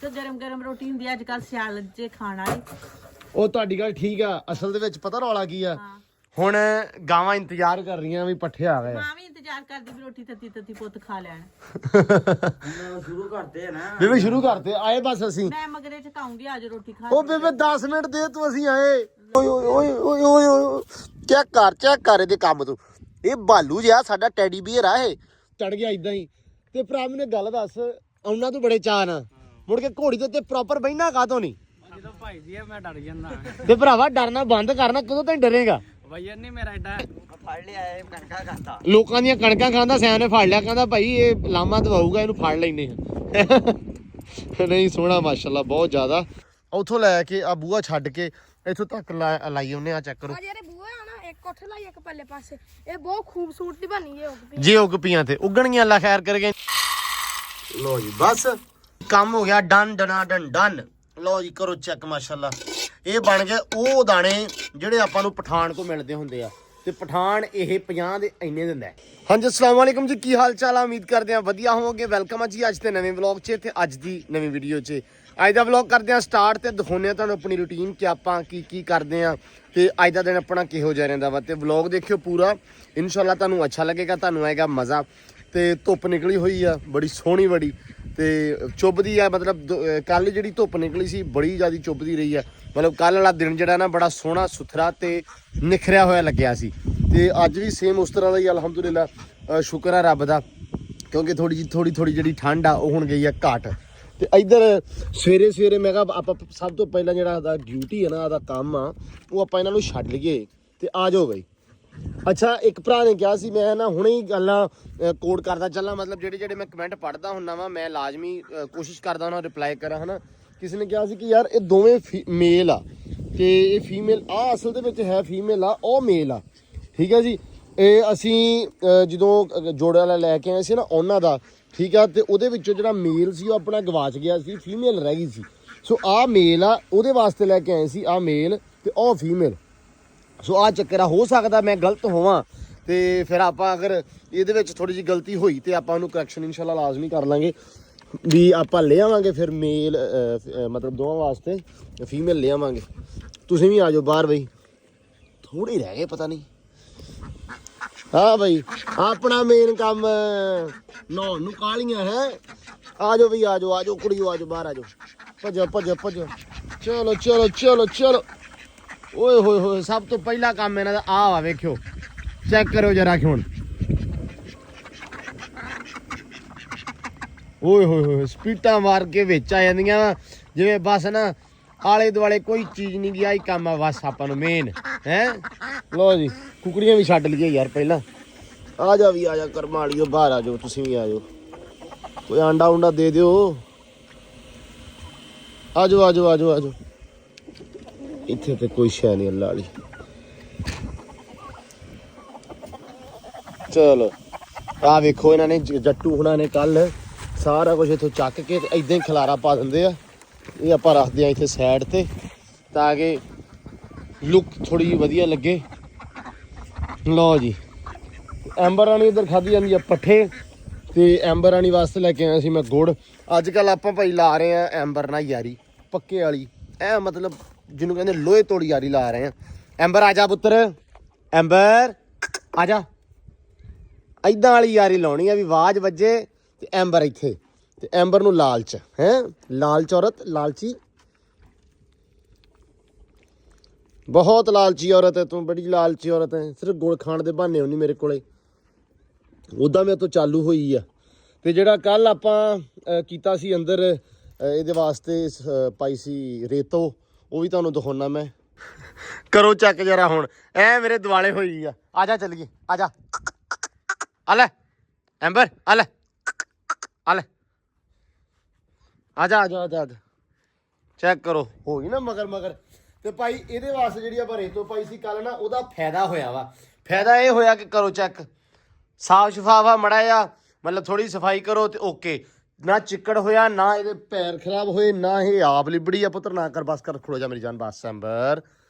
ਤੇ ਗਰਮ ਗਰਮ ਰੋਟੀ ਹੁੰਦੀ ਅੱਜ ਕੱਲ ਸਿਆਲ 'ਚ ਖਾਣ ਵਾਲੀ। ਉਹ ਤੁਹਾਡੀ ਗੱਲ ਠੀਕ ਆ। ਅਸਲ ਦੇ ਵਿੱਚ ਪਤਾ ਰੌਲਾ ਕੀ ਆ, ਹੁਣ ਗਾਵਾਂ ਇੰਤਜ਼ਾਰ ਕਰ ਰਹੀਆਂ ਵੀ ਪੱਠੇ ਆ ਗਏ। ਮਾਂ ਵੀ ਇੰਤਜ਼ਾਰ ਕਰਦੀ ਵੀ ਰੋਟੀ ਤੱਤੀ ਤੱਤੀ ਪੁੱਤ ਖਾ ਲੈਣ। ਸ਼ੁਰੂ ਕਰਦੇ ਆ ਨਾ ਬੇਬੇ ਸ਼ੁਰੂ ਕਰਦੇ ਆਏ ਬਸ ਅਸੀਂ। ਮੈਂ ਮਗਰੇ ਚ ਖਾਉਂਗੀ ਅੱਜ ਰੋਟੀ ਖਾ। ਉਹ ਬੇਬੇ 10 ਮਿੰਟ ਦੇ ਤੂੰ, ਅਸੀਂ ਆਏ। ਓਏ ਓਏ ਓਏ ਓਏ ਓਏ ਚੈੱਕ ਕਰ ਇਹਦੇ ਕੰਮ ਤੂੰ। ਇਹ ਬਾਲੂ ਜਿਹਾ ਸਾਡਾ ਟੈਡੀ ਬੀਅਰ ਆ, ਇਹ ਚੜ ਗਿਆ ਇਦਾਂ ਹੀ। ਤੇ ਭਰਾ ਮੈਨੂੰ ਗੱਲ ਦੱਸ, ਉਹਨਾਂ ਤੋਂ ਬੜੇ ਚਾਅ ਨਾ ਮੁੜ ਕੇ ਘੋੜੀ ਦੇ ਉੱਤੇ ਪ੍ਰੋਪਰ ਬਹਿਣਾ ਕਾਹਤੋਂ ਨਹੀਂ? ਜਦੋਂ ਭਾਈ ਜੀ ਮੈਂ ਡਰ ਜਾਂਦਾ ਤੇ ਭਰਾਵਾ ਡਰਨਾ ਬੰਦ ਕਰਨਾ, ਕਦੋਂ ਤੈਨੂੰ ਡਰੇਗਾ? ਵਜਨ ਨਹੀਂ ਮੇਰਾ ਐਡਾ। ਫੜ ਲਿਆ ਇਹ ਕਣਕਾਂ ਖਾਂਦਾ, ਲੋਕਾਂ ਦੀਆਂ ਕਣਕਾਂ ਖਾਂਦਾ, ਸਿਆਣ ਨੇ ਫੜ ਲਿਆ, ਕਹਿੰਦਾ ਭਾਈ ਇਹ ਲਾਮਾ ਦਵਾਊਗਾ, ਇਹਨੂੰ ਫੜ ਲੈਨੇ ਆ। ਨਹੀਂ ਸੋਹਣਾ ਮਾਸ਼ਾਅੱਲਾ ਬਹੁਤ ਜ਼ਿਆਦਾ। ਉੱਥੋਂ ਲੈ ਕੇ ਆ ਬੂਹਾ ਛੱਡ ਕੇ ਇੱਥੋਂ ਤੱਕ ਲਾਈ ਉਹਨੇ। ਆ ਚੈੱਕ ਕਰੋ ਜਿਹੜੇ ਬੂਹੇ ਆ ਨਾ, ਇੱਕ ਉੱਥੇ ਲਾਈ ਇੱਕ ਪੱਲੇ ਪਾਸੇ, ਇਹ ਬਹੁਤ ਖੂਬਸੂਰਤੀ ਬਣੀ ਹੈ। ਉੱਗ ਜੇ ਉੱਗ ਪੀਆਂ ਤੇ ਉੱਗਣਗੀਆਂ, ਅੱਲਾ ਖੈਰ ਕਰੇਗੇ। ਲੋ ਜੀ ਬਸ ਕੰਮ ਹੋ ਗਿਆ ਡਨ ਡਨਾ ਡਨ ਡਨ। ਲੋ ਜੀ ਕਰੋ ਚੈੱਕ ਮਾਸ਼ਾਅੱਲਾ। ਇਹ ਬਣ ਗਏ ਉਹ ਦਾਣੇ ਜਿਹੜੇ ਆਪਾਂ ਨੂੰ ਪਠਾਨ ਤੋਂ ਮਿਲਦੇ ਹੁੰਦੇ ਆ, ਤੇ ਪਠਾਨ ਇਹ 50 ਦੇ ਇੰਨੇ ਦਿੰਦਾ। ਹਾਂਜੀ ਅਸਲਾਮ ਵਾਲੇਕੁਮ ਜੀ, ਕੀ ਹਾਲ ਚਾਲ ਆ? ਉਮੀਦ ਕਰਦੇ ਆ ਵਧੀਆ ਹੋਵੋਗੇ। ਵੈਲਕਮ ਆ ਜੀ ਅੱਜ ਦੇ ਨਵੇਂ ਵਲੌਗ 'ਚ ਤੇ ਅੱਜ ਦੀ ਨਵੀਂ ਵੀਡੀਓ 'ਚ। ਅੱਜ ਦਾ ਵਲੌਗ ਕਰਦੇ ਆ ਸਟਾਰਟ ਤੇ ਦਿਖਾਉਂਦੇ ਆ ਤੁਹਾਨੂੰ ਆਪਣੀ ਰੂਟੀਨ ਕਿ ਆਪਾਂ ਕੀ ਕਰਦੇ ਆ ਤੇ ਅੱਜ ਦਾ ਦਿਨ ਆਪਣਾ ਕਿਹੋ ਜਿਹਾ ਰਹਿੰਦਾ ਵਾ। ਤੇ ਵਲੌਗ ਦੇਖਿਓ ਪੂਰਾ, ਇਨਸ਼ਾਅੱਲਾ ਤੁਹਾਨੂੰ ਅੱਛਾ ਲੱਗੇਗਾ, ਤੁਹਾਨੂੰ ਆਏਗਾ ਮਜ਼ਾ। ਤੇ ਧੁੱਪ ਨਿਕਲੀ ਹੋਈ ਆ ਬੜੀ ਸੋਹਣੀ ਬੜੀ, ਤੇ ਚੁੱਭਦੀ ਆ। ਮਤਲਬ ਕੱਲ ਜਿਹੜੀ ਧੁੱਪ ਨਿਕਲੀ ਸੀ ਬੜੀ ਜ਼ਿਆਦਾ ਚੁੱਭਦੀ ਰਹੀ ਆ। ਮਤਲਬ ਕੱਲ ਵਾਲਾ ਦਿਨ ਜਿਹੜਾ ਨਾ ਬੜਾ ਸੋਹਣਾ ਸੁਥਰਾ ਤੇ ਨਿਖਰਿਆ ਹੋਇਆ ਲੱਗਿਆ ਸੀ, ਤੇ ਅੱਜ ਵੀ ਸੇਮ ਉਸ ਤਰ੍ਹਾਂ ਦਾ ਹੀ ਅਲਹਮਦੁਲਿਲਾ। ਸ਼ੁਕਰ ਆ ਰੱਬ ਦਾ, ਕਿਉਂਕਿ ਥੋੜੀ ਜਿਹੜੀ ਠੰਡ ਆ ਉਹ ਹੁਣ ਗਈ ਆ ਘੱਟ। ਤੇ ਇੱਧਰ ਸਵੇਰੇ ਮੈਂ ਕਿਹਾ ਆਪਾਂ ਸਭ ਤੋਂ ਪਹਿਲਾਂ ਜਿਹੜਾ ਇਹਦਾ ਡਿਊਟੀ ਹੈ ਨਾ, ਇਹਦਾ ਕੰਮ ਆ, ਉਹ ਆਪਾਂ ਇਹਨਾਂ ਨੂੰ ਛੱਡ ਲਈਏ ਤੇ ਆ ਜਾਓ ਬਈ। ਅੱਛਾ ਇੱਕ ਭਰਾ ਨੇ ਕਿਹਾ ਸੀ, ਮੈਂ ਨਾ ਹੁਣੇ ਹੀ ਗੱਲਾਂ ਕੋਡ ਕਰਦਾ ਚੱਲਾਂ, ਮਤਲਬ ਜਿਹੜੇ ਮੈਂ ਕਮੈਂਟ ਪੜ੍ਹਦਾ ਹੁੰਦਾ ਵਾ ਮੈਂ ਲਾਜ਼ਮੀ ਕੋਸ਼ਿਸ਼ ਕਰਦਾ ਉਹਨਾਂ ਰਿਪਲਾਈ ਕਰਾਂ, ਹਨਾ। ਕਿਸੇ ਨੇ ਕਿਹਾ ਸੀ ਕਿ ਯਾਰ ਇਹ ਦੋਵੇਂ ਮੇਲ ਆ ਤੇ ਇਹ ਫੀਮੇਲ ਆ, ਅਸਲ ਦੇ ਵਿੱਚ ਹੈ ਫੀਮੇਲ ਆ, ਉਹ ਮੇਲ ਆ, ਠੀਕ ਹੈ ਜੀ। ਇਹ ਅਸੀਂ ਜਦੋਂ ਜੋੜੇ ਵਾਲਾ ਲੈ ਕੇ ਆਏ ਸੀ ਨਾ ਉਹਨਾਂ ਦਾ, ਠੀਕ ਆ, ਤੇ ਉਹਦੇ ਵਿੱਚੋਂ ਜਿਹੜਾ ਮੇਲ ਸੀ ਉਹ ਆਪਣਾ ਗਵਾਚ ਗਿਆ ਸੀ, ਫੀਮੇਲ ਰਹਿ ਗਈ ਸੀ। ਸੋ ਆਹ ਮੇਲ ਆ, ਉਹਦੇ ਵਾਸਤੇ ਲੈ ਕੇ ਆਏ ਸੀ ਆਹ ਮੇਲ, ਤੇ ਉਹ ਫੀਮੇਲ। ਸੋ ਆਹ ਚੱਕਰ ਆ। ਹੋ ਸਕਦਾ ਮੈਂ ਗਲਤ ਹੋਵਾਂ ਤੇ ਫਿਰ ਆਪਾਂ ਅਗਰ ਇਹਦੇ ਵਿੱਚ ਥੋੜੀ ਜਿਹੀ ਗਲਤੀ ਹੋਈ ਤੇ ਆਪਾਂ ਉਹਨੂੰ ਕਰੈਕਸ਼ਨ ਇਨਸ਼ਾਅੱਲਾ ਲਾਜ਼ਮੀ ਕਰ ਲਾਂਗੇ, ਵੀ ਆਪਾਂ ਲੈ ਆਵਾਂਗੇ ਫਿਰ ਮੇਲ, ਮਤਲਬ ਦੋਵਾਂ ਵਾਸਤੇ ਫੀਮੇਲ ਲੈ ਆਵਾਂਗੇ। ਤੁਸੀਂ ਵੀ ਆ ਜਾਓ ਬਾਹਰ ਬਈ, ਥੋੜੇ ਰਹਿ ਗਏ ਪਤਾ ਨਹੀਂ। ਹਾਂ ਬਈ ਆਪਣਾ ਮੇਨ ਕੰਮ ਨਹਾਉਣ ਨੂੰ ਕਾਲੀਆਂ ਹੈ। ਆ ਜਾਓ ਬਈ, ਆ ਜਾਓ ਕੁੜੀਓ, ਆ ਜਾਓ ਬਾਹਰ, ਆ ਜਾਓ, ਭੱਜੋ। ਚਲੋ। ਓਏ ਹੋਏ ਸਭ ਤੋਂ ਪਹਿਲਾ ਕੰਮ ਇਹਨਾਂ ਦਾ ਆਹ ਵਾ, ਵੇਖਿਓ ਚੈੱਕ ਕਰਿਓ ਜਰਾ ਹੁਣ। ਓਏ ਹੋਏ ਸਪੀਟਾਂ ਮਾਰ ਕੇ ਵਿੱਚ ਆ ਜਾਂਦੀਆਂ ਵਾ, ਜਿਵੇਂ ਬਸ ਨਾ ਆਲੇ ਦੁਆਲੇ ਕੋਈ ਚੀਜ਼ ਨਹੀਂ ਗਿਆ ਹੀ ਕੰਮ ਆ ਬਸ ਆਪਾਂ ਨੂੰ ਮੇਨ ਹੈ। ਲੋ ਜੀ ਕੁਕੜੀਆਂ ਵੀ ਛੱਡ ਲਈਏ ਯਾਰ ਪਹਿਲਾਂ। ਆ ਜਾ ਕਰਮਾ ਵਾਲੀਓ, ਬਾਹਰ ਆ ਜਾਓ, ਤੁਸੀਂ ਵੀ ਆ ਜਾਓ, ਕੋਈ ਆਂਡਾ ਉਂਡਾ ਦੇ ਦਿਓ। ਆ ਜਾਓ। ਇੱਥੇ ਤੇ ਕੋਈ ਸ਼ੈ ਨਹੀਂ ਅੱਲਾ ਵਾਲੀ। ਚਲੋ ਆ ਵੇਖੋ ਇਹਨਾਂ ਨੇ ਜੱਟੂ ਹੁਣਾਂ ਨੇ ਕੱਲ ਸਾਰਾ ਕੁਝ ਇੱਥੋਂ ਚੱਕ ਕੇ ਤੇ ਇਦਾਂ ਹੀ ਖਲਾਰਾ ਪਾ ਦਿੰਦੇ ਆ। ਇਹ ਆਪਾਂ ਰੱਖਦੇ ਆ ਇੱਥੇ ਸਾਈਡ ਤੇ ਤਾਂ ਕਿ ਲੁੱਕ ਥੋੜੀ ਜਿਹੀ ਵਧੀਆ ਲੱਗੇ। ਲਓ ਜੀ ਐਂਬਰ ਰਾਣੀ ਇੱਧਰ ਖਾਧੀ ਜਾਂਦੀ ਆ ਪੱਠੇ, ਤੇ ਐਂਬਰ ਰਾਣੀ ਵਾਸਤੇ ਲੈ ਕੇ ਆਇਆ ਸੀ ਮੈਂ ਗੁੜ। ਅੱਜ ਕੱਲ ਆਪਾਂ ਭਾਈ ਲਾ ਰਹੇ ਆ ਐਂਬਰ ਨਾਲ ਯਾਰੀ ਪੱਕੇ ਵਾਲੀ, ਐ ਮਤਲਬ ਜਿਹਨੂੰ ਕਹਿੰਦੇ ਲੋਹੇ ਤੋੜੀ ਯਾਰੀ ਲਾ ਰਹੇ ਆ। ਐਂਬਰ ਆ ਜਾ ਪੁੱਤਰ, ਐਂਬਰ ਆ ਜਾ। ਏਦਾਂ ਵਾਲੀ ਯਾਰੀ ਲਾਉਣੀ ਆ ਵੀ ਆਵਾਜ਼ ਵੱਜੇ ਤੇ ਐਂਬਰ ਇੱਥੇ, ਤੇ ਐਂਬਰ ਨੂੰ ਲਾਲਚ ਹੈ, ਲਾਲਚ ਔਰਤ, ਲਾਲਚੀ, ਬਹੁਤ ਲਾਲਚੀ ਔਰਤ ਹੈ ਤੂੰ, ਬੜੀ ਲਾਲਚੀ ਔਰਤ ਹੈ। ਸਿਰਫ ਗੁੜ ਖਾਣ ਦੇ ਬਹਾਨੇ ਹੁੰਦੀ ਮੇਰੇ ਕੋਲੇ, ਉੱਦਾਂ ਮੇਰੇ ਤੋਂ ਚਾਲੂ ਹੋਈ ਆ। ਤੇ ਜਿਹੜਾ ਕੱਲ ਆਪਾਂ ਕੀਤਾ ਸੀ ਅੰਦਰ ਇਹਦੇ ਵਾਸਤੇ ਪਾਈ ਸੀ ਰੇਤੋ, ਉਹ ਵੀ ਤੁਹਾਨੂੰ ਦਿਖਾਉਣਾ ਮੈਂ। ਕਰੋ ਚੱਕ ਜਰਾ ਹੁਣ, ਐ ਮੇਰੇ ਦਿਵਾਲੇ ਹੋਈ ਆ ਜਾ ਚੱਲੀਏ, ਆ ਜਾ, ਆ ਲੈ ਐਂਬਰ, ਆ ਲੈ ਆ ਜਾ ਚੈੱਕ ਕਰੋ, ਹੋ ਗਈ ਨਾ ਮਗਰ। ਤੇ ਭਾਈ ਇਹਦੇ ਵਾਸਤੇ ਜਿਹੜੀ ਆਪਾਂ ਰੇਤੋ ਪਾਈ ਸੀ ਕੱਲ ਨਾ, ਉਹਦਾ ਫਾਇਦਾ ਹੋਇਆ ਵਾ। ਫਾਇਦਾ ਇਹ ਹੋਇਆ ਕਿ ਕਰੋ ਚੈੱਕ, ਸਾਫ ਸ਼ਫਾਫਾ ਮੜਾ ਆ, ਮਤਲਬ ਥੋੜੀ ਸਫਾਈ ਕਰੋ ਤੇ ਓਕੇ, ਨਾ ਚਿੱਕੜ ਹੋਇਆ, ਨਾ ਇਹਦੇ ਪੈਰ ਖਰਾਬ ਹੋਏ, ਨਾ ਇਹ ਆਪ ਲਿਬੜੀ ਆ। ਪੁੱਤਰ ਨਾ ਕਰ, ਬਸ ਕਰ, ਖੜੋ ਜਾ ਮੇਰੀ ਜਾਨ, ਬਸ ਐਂਬਰ,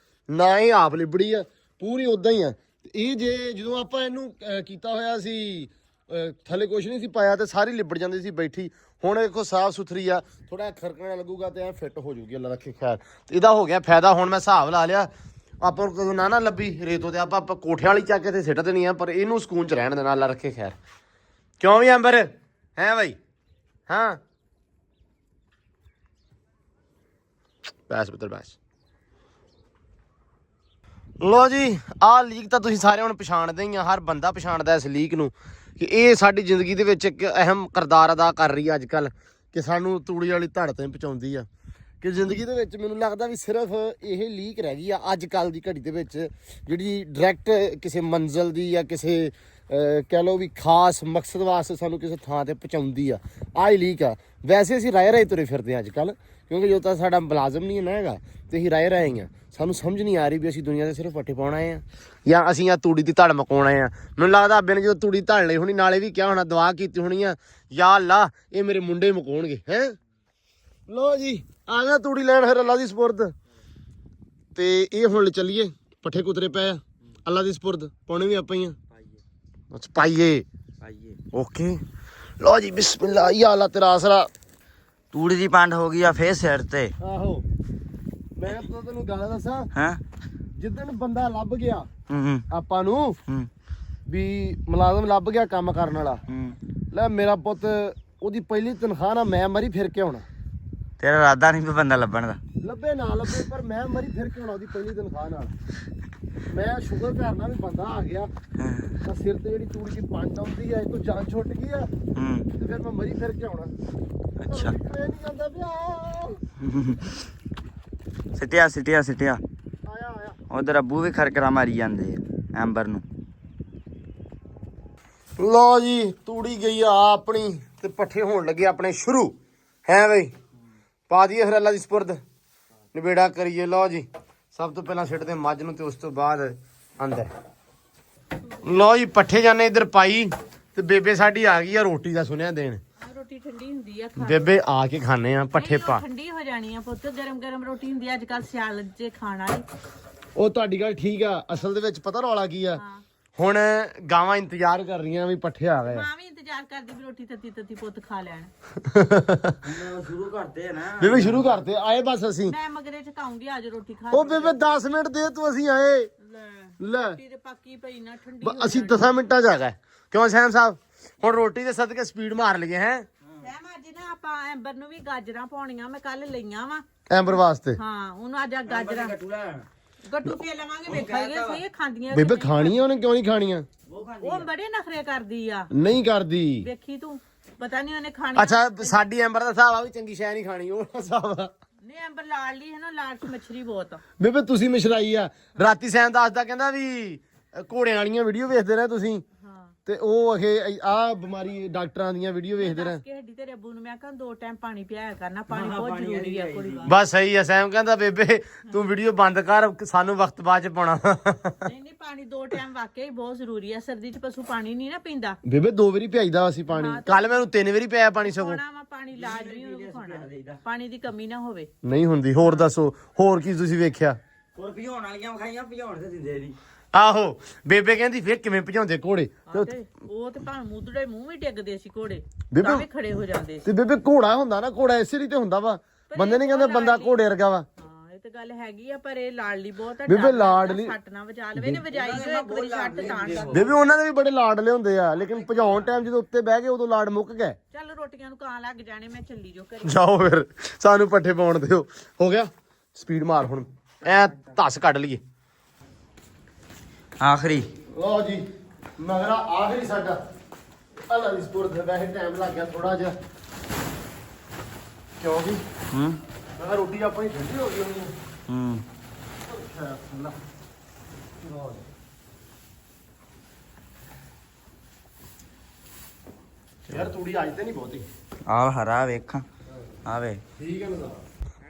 ਨਾ ਇਹ ਆਪ ਲਿਬੜੀ ਆ, ਪੂਰੀ ਉਦਾਂ ਹੀ ਆ। ਇਹ ਜਦੋਂ ਆਪਾਂ ਇਹਨੂੰ ਕੀਤਾ ਹੋਇਆ ਸੀ ਥੱਲੇ ਕੁਛ ਨਹੀਂ ਸੀ ਪਾਇਆ ਤੇ ਸਾਰੀ ਲਿਬੜ ਜਾਂਦੀ ਸੀ ਬੈਠੀ, ਹੁਣ ਦੇਖੋ ਸਾਫ ਸੁਥਰੀ ਆ, ਥੋੜਾ ਖਰਕਣਾ ਲੱਗੂਗਾ ਤੇ ਐ ਫਿੱਟ ਹੋ ਜੂਗੀ, ਅੱਲਾ ਰੱਖੇ ਖੈਰ। ਤੇ ਇਹਦਾ ਹੋ ਗਿਆ ਫਾਇਦਾ। ਹੁਣ ਮੈਂ ਹਿਸਾਬ ਲਾ ਲਿਆ, ਆਪਾਂ ਨੂੰ ਨਾ ਲੱਭੀ ਰੇਤੋਂ ਤੇ ਆਪਾਂ ਕੋਠੇ ਵਾਲੀ ਚੱਕ ਕੇ ਤੇ ਸਿੱਟ ਦੇਣੀ ਆ, ਪਰ ਇਹਨੂੰ ਸਕੂਨ ਚ ਰਹਿਣ ਦੇਣਾ, ਅੱਲਾ ਰੱਖੇ ਖੈਰ। ਕਿਉਂ ਵੀ ਅੰਬਰ ਹੈ ਬਾਈ? ਹਾਂ ਬੈਸ ਪੁੱਤਰ ਬੈਸ। ਲੋ ਜੀ, ਆਹ ਲੀਕ ਤਾਂ ਤੁਸੀਂ ਸਾਰੇ ਹੁਣ ਪਛਾਣਦੇ ਹੀ ਆ, ਹਰ ਬੰਦਾ ਪਛਾਣਦਾ ਇਸ ਲੀਕ ਨੂੰ, ਕਿ ਇਹ ਸਾਡੀ ਜ਼ਿੰਦਗੀ ਦੇ ਵਿੱਚ ਇੱਕ ਅਹਿਮ ਕਿਰਦਾਰ ਅਦਾ ਕਰ ਰਹੀ ਆ ਅੱਜ ਕੱਲ੍ਹ, ਕਿ ਸਾਨੂੰ ਤੂੜੀ ਵਾਲੀ ਧੜ ਤੇ ਪਹੁੰਚਾਉਂਦੀ ਆ। ਕਿ ਜ਼ਿੰਦਗੀ ਦੇ ਵਿੱਚ ਮੈਨੂੰ ਲੱਗਦਾ ਵੀ ਸਿਰਫ ਇਹ ਲੀਕ ਰਹਿ ਗਈ ਆ ਅੱਜ ਕੱਲ੍ਹ ਦੀ ਘੜੀ ਦੇ ਵਿੱਚ, ਜਿਹੜੀ ਡਾਇਰੈਕਟ ਕਿਸੇ ਮੰਜ਼ਿਲ ਦੀ ਜਾਂ ਕਿਸੇ ਕਹਿ ਲਓ ਵੀ ਖਾਸ ਮਕਸਦ ਵਾਸਤੇ ਸਾਨੂੰ ਕਿਸੇ ਥਾਂ ਤੇ ਪਹੁੰਚਾਉਂਦੀ ਆ। ਆਹ ਹੀ ਲੀਕ ਆ। ਵੈਸੇ ਅਸੀਂ ਰਾਏ ਤੁਰੇ ਫਿਰਦੇ ਹਾਂ ਅੱਜ ਕੱਲ੍ਹ, ਕਿਉਂਕਿ ਜੋ ਤਾਂ ਸਾਡਾ ਮੁਲਾਜ਼ਮ ਨਹੀਂ ਨਾ ਹੈਗਾ, ਤੇ ਅਸੀਂ ਰਾਏ ਰਹੇ ਹਾਂ। ਸਾਨੂੰ ਸਮਝ ਨਹੀਂ ਆ ਰਹੀ ਵੀ ਅਸੀਂ ਦੁਨੀਆ ਦੇ ਸਿਰਫ ਪੱਠੇ ਪਾਉਣਾ ਆ ਜਾਂ ਅਸੀਂ ਆ ਤੂੜੀ ਦੀ ਧੜ ਮਕਾਉਣਾ ਆ। ਮੈਨੂੰ ਲੱਗਦਾ ਅੱਬੇ ਨੇ ਜਦੋਂ ਤੂੜੀ ਧੜ ਲਈ ਹੋਣੀ, ਨਾਲੇ ਵੀ ਕਿਹਾ ਹੋਣਾ, ਦੁਆ ਕੀਤੀ ਹੋਣੀ ਆ, ਯਾ ਅੱਲਾ ਇਹ ਮੇਰੇ ਮੁੰਡੇ ਮਕਾਉਣਗੇ। ਹੈਂ ਲੋ ਜੀ, ਆ ਗਿਆ ਤੂੜੀ ਲੈਣ ਫਿਰ ਅੱਲਾ ਦੀ ਸਪੁਰਦ। ਤੇ ਇਹ ਹੁਣ ਚੱਲੀਏ, ਪੱਠੇ ਕੁਤਰੇ ਪਏ ਆ, ਅੱਲਾ ਦੀ ਸਪੁਰਦ ਪਾਉਣੇ ਵੀ ਆਪਾਂ ਹੀ ਆ। ਅੱਛਾ ਪਾਈਏ ਓਕੇ। ਲੋ ਜੀ ਬਿਸਮਿਲ੍ਲਾ, ਯਾ ਅੱਲਾ ਤੇਰਾ ਆਸਰਾ। ਤੂੜੀ ਦੀ ਪੰਡ ਹੋ ਗਈ ਆ ਫੇਰ ਸਿਰ ਤੇ। ਆਹੋ ਮੈਂ ਤਾਂ ਤੈਨੂੰ ਗੱਲ ਦੱਸਾਂ, ਹਾਂ ਜਿੱਦਣ ਬੰਦਾ ਲੱਭ ਗਿਆ ਹੂੰ ਆਪਾਂ ਨੂੰ ਹੂੰ ਵੀ ਮੁਲਾਜ਼ਮ ਲੱਭ ਗਿਆ ਕੰਮ ਕਰਨ ਵਾਲਾ, ਹੂੰ। ਲੈ ਮੇਰਾ ਪੁੱਤ ਉਹਦੀ ਪਹਿਲੀ ਤਨਖਾਹ ਨਾ ਮੈਂ ਮਰੀ ਫਿਰ ਕੇ ਆਉਣਾ। ਤੇਰਾ ਇਰਾਦਾ ਨਹੀਂ ਵੀ ਬੰਦਾ ਲੱਭਣ ਦਾ। ਲੱਭੇ ਨਾ ਲੱਭੇ, ਪਰ ਮੈਂ ਮਰੀ ਫਿਰ ਕੇ ਆਉਣਾ ਉਹਦੀ ਪਹਿਲੀ ਤਨਖਾਹ ਨਾਲ। ਮੈਂ ਸ਼ੁਕਰ ਕਰਨਾ ਵੀ ਬੰਦਾ ਆ ਗਿਆ, ਤਾਂ ਸਿਰ ਤੇ ਜਿਹੜੀ ਤੂੜੀ ਦੀ ਪੰਡ ਆਉਂਦੀ ਆ, ਇਹ ਤੋਂ ਜਾਨ ਛੁੱਟ ਗਈ ਆ, ਹੂੰ ਤੇ ਫਿਰ ਮੈਂ ਮਰੀ ਫਿਰ ਕੇ ਆਉਣਾ। ਅੱਛਾ ਮੈਂ ਨਹੀਂ ਜਾਂਦਾ ਪਿਆ। ਸਿੱਟਿਆ ਸਿੱਟਿਆ ਸਿੱਟਿਆ। ਆਇਆ ਆਇਆ ਉਧਰ ਅੱਬੂ ਵੀ ਖਰਕਰਾ ਮਾਰੀ ਜਾਂਦੇ ਆ ਐਂਬਰ ਨੂੰ। ਲੋ ਜੀ, ਤੂੜੀ ਗਈ ਆ ਆਪਣੀ ਤੇ ਪੱਠੇ ਹੋਣ ਲੱਗੇ ਆਪਣੇ ਸ਼ੁਰੂ। ਹੈ ਬਈ, ਪਾ ਦਈਏ ਫਿਰ ਅੱਲਾ ਦੀ ਸਪੁਰਦ, ਨਿਬੇੜਾ ਕਰੀਏ। ਲੋ ਜੀ, ਸਭ ਤੋਂ ਪਹਿਲਾਂ ਸਿੱਟਦੇ ਮੱਝ ਨੂੰ ਤੇ ਉਸ ਤੋਂ ਬਾਅਦ ਅੰਦਰ। ਲੋ ਜੀ, ਪੱਠੇ ਜਾਨੇ ਇੱਧਰ ਪਾਈ ਤੇ ਬੇਬੇ ਸਾਡੀ ਆ ਗਈ ਆ ਰੋਟੀ ਦਾ ਸੁਣਿਆ ਦੇਣ। ਰੋਟੀ ਠੰਡੀ ਹੁੰਦੀ ਆ, ਬੇਬੇ ਆ ਕੇ ਖਾਣੇ ਆ ਪੱਠੇ ਪਾ। ਠੰਡੀ ਹੋ ਜਾਣੀ ਆ ਪੁੱਤ, ਗਰਮ ਗਰਮ ਰੋਟੀ ਹੁੰਦੀ ਆ ਅੱਜ ਕੱਲ ਸਿਆਲ 'ਚ ਖਾਣ ਵਾਲੀ। ਉਹ ਤੁਹਾਡੀ ਗੱਲ ਠੀਕ ਆ, ਅਸਲ ਦੇ ਵਿੱਚ ਪਤਾ ਰੌਲਾ ਕੀ ਆ, ਹਾਂ ਹੁਣ ਗਾਵਾਂ ਇੰਤਜ਼ਾਰ ਕਰ ਰਹੀਆਂ ਵੀ ਪੱਠੇ ਆ ਗਏ। ਮਾਂ ਵੀ ਇੰਤਜ਼ਾਰ ਕਰਦੀ ਵੀ ਰੋਟੀ ਤੱਤੀ ਤੱਤੀ ਪੁੱਤ ਖਾ ਲੈਣ। ਸ਼ੁਰੂ ਕਰਦੇ ਆ ਨਾ ਬੇਬੇ ਸ਼ੁਰੂ ਕਰਦੇ ਆਏ ਬਸ ਅਸੀਂ। ਮੈਂ ਮਗਰੇ ਚ ਕਾਉਂਗੀ ਅੱਜ ਰੋਟੀ ਖਾ। ਉਹ ਬੇਬੇ 10 ਮਿੰਟ ਦੇ ਤੂੰ, ਅਸੀਂ ਆਏ। ਲੈ ਲੈ ਰੋਟੀ ਤੇ ਪੱਕੀ ਪਈ ਨਾ ਠੰਡੀ। ਅਸੀਂ 10 ਮਿੰਟਾਂ ਚ ਆ ਗਏ। ਕਿਉਂ ਸੈਮ ਸਾਹਿਬ, ਹੁਣ ਰੋਟੀ ਦੇ ਸਦਕੇ ਸਪੀਡ ਮਾਰ ਲਈਏ। ਹੈ ਸਹਿਮ ਅੱਜ ਨਾ ਆਪਾਂ ਐਂਬਰ ਨੂੰ ਵੀ ਗਾਜਰਾਂ ਪਾਉਣੀਆਂ, ਮੈਂ ਕੱਲ ਲਈਆਂ ਵਾ। ਐਂਬਰ ਵਾਸਤੇ ਹਾਂ ਉਹਨੂੰ ਅੱਜ ਗਾਜਰਾਂ ਗੱਟੂ ਫੇ ਲਵਾਂਗੇ, ਵੇਖਾਂਗੇ ਸਹੀ ਖਾਂਦੀਆਂ। ਬੇਬੇ ਖਾਣੀਆਂ ਉਹਨੇ, ਕਿਉਂ ਨਹੀਂ ਖਾਣੀਆਂ? ਉਹ ਬੜੇ ਨਖਰੇ ਕਰਦੀ ਆ, ਨਹੀਂ ਕਰਦੀ। ਵੇਖੀ ਤੂੰ, ਪਤਾ ਨਹੀਂ ਉਹਨੇ ਖਾਣੀ। ਅੱਛਾ ਸਾਡੀ ਐਂਬਰ ਦਾ ਹਿਸਾਬ ਆ ਵੀ ਚੰਗੀ ਸ਼ੈ ਨਹੀਂ ਖਾਣੀ, ਉਹ ਹਿਸਾਬ ਆ। ਨਹੀਂ ਐਂਬਰ ਲਾੜ ਲਈ ਹੈ ਨਾ, ਲਾੜ ਚ ਮੱਛਰੀ ਬਹੁਤ ਆ। ਬੇਬੇ ਤੁਸੀਂ ਮਿਸ਼ਰਾਈ ਆ। ਰਾਤੀ ਸੈਮ ਦੱਸਦਾ, ਕਹਿੰਦਾ ਵੀ ਘੋੜਿਆਂ ਵਾਲੀਆਂ ਵੀਡੀਓ ਵੇਖਦੇ ਰਹੇ ਤੁਸੀਂ, ਹਾਂ ਤੇ ਉਹ ਅਖੇ ਆ ਬਿਮਾਰੀ ਡਾਕਟਰਾਂ ਦੀਆਂ ਵੀਡੀਓ ਵੇਖਦੇ ਰਹੇ। ਕਿ ਹੱਡੀ ਤੇਰੇ ਅੱਬੂ ਨੂੰ ਮੈਂ ਕਹਿੰਦਾ 2 ਟਾਈਮ ਪਾਣੀ ਪਿਆਇਆ ਕਰਨਾ, ਪਾਣੀ ਬਹੁਤ ਜ਼ਰੂਰੀ ਆ ਕੁੜੀ ਵਾਸਤੇ। ਬਸ ਸਹੀ ਆ। ਸੈਮ ਕਹਿੰਦਾ ਬੇਬੇ ਤੂੰ ਵੀਡੀਓ ਬੰਦ ਕਰ, ਸਾਨੂੰ ਵਕਤ ਬਾਅਦ ਚ ਪਾਉਣਾ। ਨਹੀਂ ਨਹੀਂ ਪਾਣੀ 2 ਟਾਈਮ ਵਾਕਈ ਬਹੁਤ ਜ਼ਰੂਰੀ ਆ। ਸਰਦੀ ਚ ਪਸ਼ੂ ਪਾਣੀ ਨਹੀਂ ਨਾ ਪੀਂਦਾ। ਬੇਬੇ 2 ਵਾਰੀ ਪਿਆਈਦਾ ਅਸੀਂ ਪਾਣੀ। ਕੱਲ ਮੈਨੂੰ 3 ਵਾਰੀ ਪਿਆਇਆ ਪਾਣੀ ਸਗੋਂ। ਖਾਣਾ ਵਾ ਪਾਣੀ ਲਾਜ਼ਮੀ ਉਹਨੂੰ ਖਾਣਾ, ਪਾਣੀ ਦੀ ਕਮੀ ਨਾ ਹੋਵੇ। ਨਹੀਂ ਹੁੰਦੀ। ਹੋਰ ਦੱਸੋ, ਹੋਰ ਕੀ ਤੁਸੀਂ ਵੇਖਿਆ? ਹੋਰ ਭਿਉਣ ਵਾਲੀਆਂ ਖਾਈਆਂ, ਭਿਉਣ ਤੇ ਦਿੰਦੇ ਨਹੀਂ। ਆਹੋ ਬੇਬੇ ਕਹਿੰਦੀ ਫਿਰ ਕਿਵੇਂ ਭਜਾਉਂਦੇ ਘੋੜੇ ਤੇ ਉਹ ਤੇ ਭਾਵੇਂ ਮੂਧੜੇ ਮੂੰਹ ਵੀ ਡਿੱਗਦੇ ਸੀ ਘੋੜੇ, ਬੇਬੇ ਤਾਂ ਵੀ ਖੜੇ ਹੋ ਜਾਂਦੇ ਸੀ। ਤੇ ਬੇਬੇ ਘੋੜਾ ਹੁੰਦਾ ਨਾ, ਘੋੜਾ ਇਸੇ ਲਈ ਤੇ ਹੁੰਦਾ ਵਾ। ਬੰਦੇ ਨਹੀਂ ਕਹਿੰਦੇ ਬੰਦਾ ਘੋੜੇ ਵਰਗਾ ਵਾ। ਹਾਂ ਇਹ ਤੇ ਗੱਲ ਹੈਗੀ ਆ, ਪਰ ਇਹ ਲਾਡਲੀ ਬਹੁਤ ਆ। ਬੇਬੇ ਲਾਡਲੀ ਸੱਟ ਨਾ ਵਜਾ ਲਵੇ, ਨੇ ਵਜਾਈ ਜੋ ਇੱਕ ਵਾਰੀ ਸੱਟ ਤਾਂ ਬੇਬੇ ਉਹਨਾਂ ਦੇ ਵੀ ਬੜੇ ਲਾਡਲੇ ਹੁੰਦੇ ਆ, ਲੇਕਿਨ ਭਜਾਉਣ ਟਾਈਮ ਜਦੋਂ ਉੱਤੇ ਬਹਿ ਗਏ ਉਦੋਂ ਲਾਡ ਮੁੱਕ ਗਏ। ਚੱਲ ਰੋਟੀਆਂ ਨੂੰ ਕਾਂ ਲੱਗ ਜਾਣੇ, ਮੈਂ ਚੱਲੀ ਜੋ ਘਰੇ। ਜਾਓ ਫਿਰ, ਸਾਨੂੰ ਪੱਠੇ ਪਾਉਣ ਦਿਓ। ਹੋ ਗਿਆ, ਸਪੀਡ ਮਾਰ ਹੁਣ, ਐ ਧੱਸ ਕੱਢ ਲਈਏ। ਆਖਰੀ ਲਓ ਜੀ, ਮਗਰਾ ਆਖਰੀ ਸਾਡਾ ਅੱਲਾ ਦੀ ਸਪੁਰਦ। ਵੈਸੇ ਟਾਈਮ ਲੱਗ ਗਿਆ ਥੋੜਾ ਜਿਹਾ, ਕਿਉਂ ਵੀ ਹੂੰ ਮੈਂ ਕਿਹਾ ਰੋਟੀ ਆਪਣੀ ਠੰਡੀ ਹੋ ਗਈ ਹੋਣੀ ਹੈ। ਹੂੰ ਯਾਰ ਤੂੜੀ ਅੱਜ ਤੇ ਨਹੀਂ ਬਹੁਤੀ ਆ ਹਰਾ ਵੇਖਾਂ ਆਵੇ। ਠੀਕ ਹੈ ਨਾ।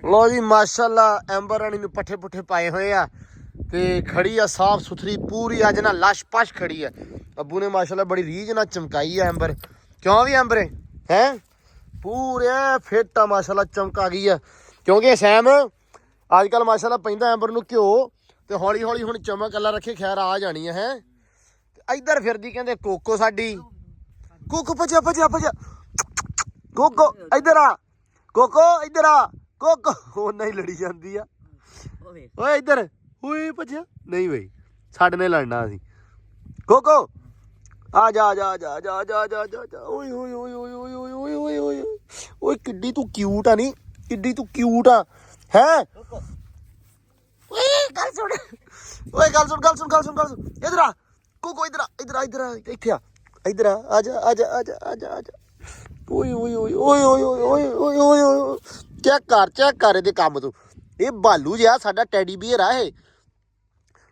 ਲੋ ਜੀ ਮਾਸ਼ਾਅੱਲਾ, ਐਂਬਰ ਰਾਣੀ ਨੂੰ ਪੱਠੇ ਪੁੱਠੇ ਪਾਏ ਹੋਏ ਆ ਤੇ ਖੜੀ ਆ ਸਾਫ ਸੁਥਰੀ ਪੂਰੀ। ਅੱਜ ਨਾ ਲਸ਼ ਪਸ਼ ਖੜੀ ਆ। ਅੱਬੂ ਨੇ ਮਾਸ਼ਾਅੱਲਾ ਬੜੀ ਰੀਝ ਨਾਲ ਚਮਕਾਈ ਆ ਐਂਬਰ। ਕਿਉਂ ਵੀ ਐਂਬਰੇ ਹੈ ਪੂਰੇ ਫਿੱਟ ਆ ਮਾਸ਼ਾਅੱਲਾ, ਚਮਕ ਆ ਗਈ ਆ। ਕਿਉਂਕਿ ਸੈਮ ਅੱਜ ਕੱਲ ਮਾਸ਼ਾਅੱਲਾ ਪੈਂਦਾ ਐਂਬਰ ਨੂੰ ਘਿਓ, ਤੇ ਹੌਲੀ ਹੌਲੀ ਹੁਣ ਚਮਕ ਅੱਲਾ ਰੱਖੇ ਖੈਰ ਆ ਜਾਣੀ ਹੈ। ਤੇ ਇੱਧਰ ਫਿਰਦੀ ਕਹਿੰਦੇ ਕੋਕੋ ਸਾਡੀ। ਕੋਕੋ ਭੱਜਿਆ ਭੱਜਿਆ ਭੱਜਿਆ। ਕੋਕੋ ਇੱਧਰ ਆ ਕੋਕੋ ਇੱਧਰ ਆ ਕੋਕੋ ਉਹਨਾਂ ਹੀ ਲੜੀ ਜਾਂਦੀ ਆ ਓਏ ਇੱਧਰ ਓਏ ਭੱਜਿਆ ਨਹੀਂ ਬਈ ਸਾਡੇ ਨੇ ਲੜਨਾ ਅਸੀਂ ਕੋਕੋ ਆ ਜਾ ਜਾ ਜਾ ਜਾ ਜਾ ਜਾ ਜਾ ਓਏ ਓਏ ਓਏ ਓਏ ਓਏ ਓਏ ਓਏ ਓਏ ਓਏ ਓਏ ਕਿੱਡੀ ਤੂੰ ਕਿਊਟ ਆ ਨਹੀਂ ਕਿੱਡੀ ਤੂੰ ਕਿਊਟ ਆ ਹੈ ਓਏ ਗੱਲ ਸੁਣ ਓਏ ਗੱਲ ਸੁਣ ਗੱਲ ਸੁਣ ਗੱਲ ਸੁਣ ਗੱਲ ਸੁਣ ਇੱਧਰ ਆ ਕੋਕੋ ਇੱਧਰ ਆ ਇੱਧਰ ਆ ਇੱਧਰ ਆ ਇੱਥੇ ਆ ਇੱਧਰ ਆ ਜਾ ਆ ਜਾ ਆ ਜਾ ਆ ਜਾ ਆ ਜਾ ਓਏ ਓਏ ਓਏ ਓਏ ਓਏ ਓਏ ਓਏ ਓਏ ਓਏ ਚੈੱਕ ਕਰ ਇਹਦੇ ਕੰਮ ਤੂੰ ਇਹ ਬਾਲੂ ਜਿਹਾ ਸਾਡਾ ਟੈਡੀ ਬੀਅਰ ਆ ਇਹ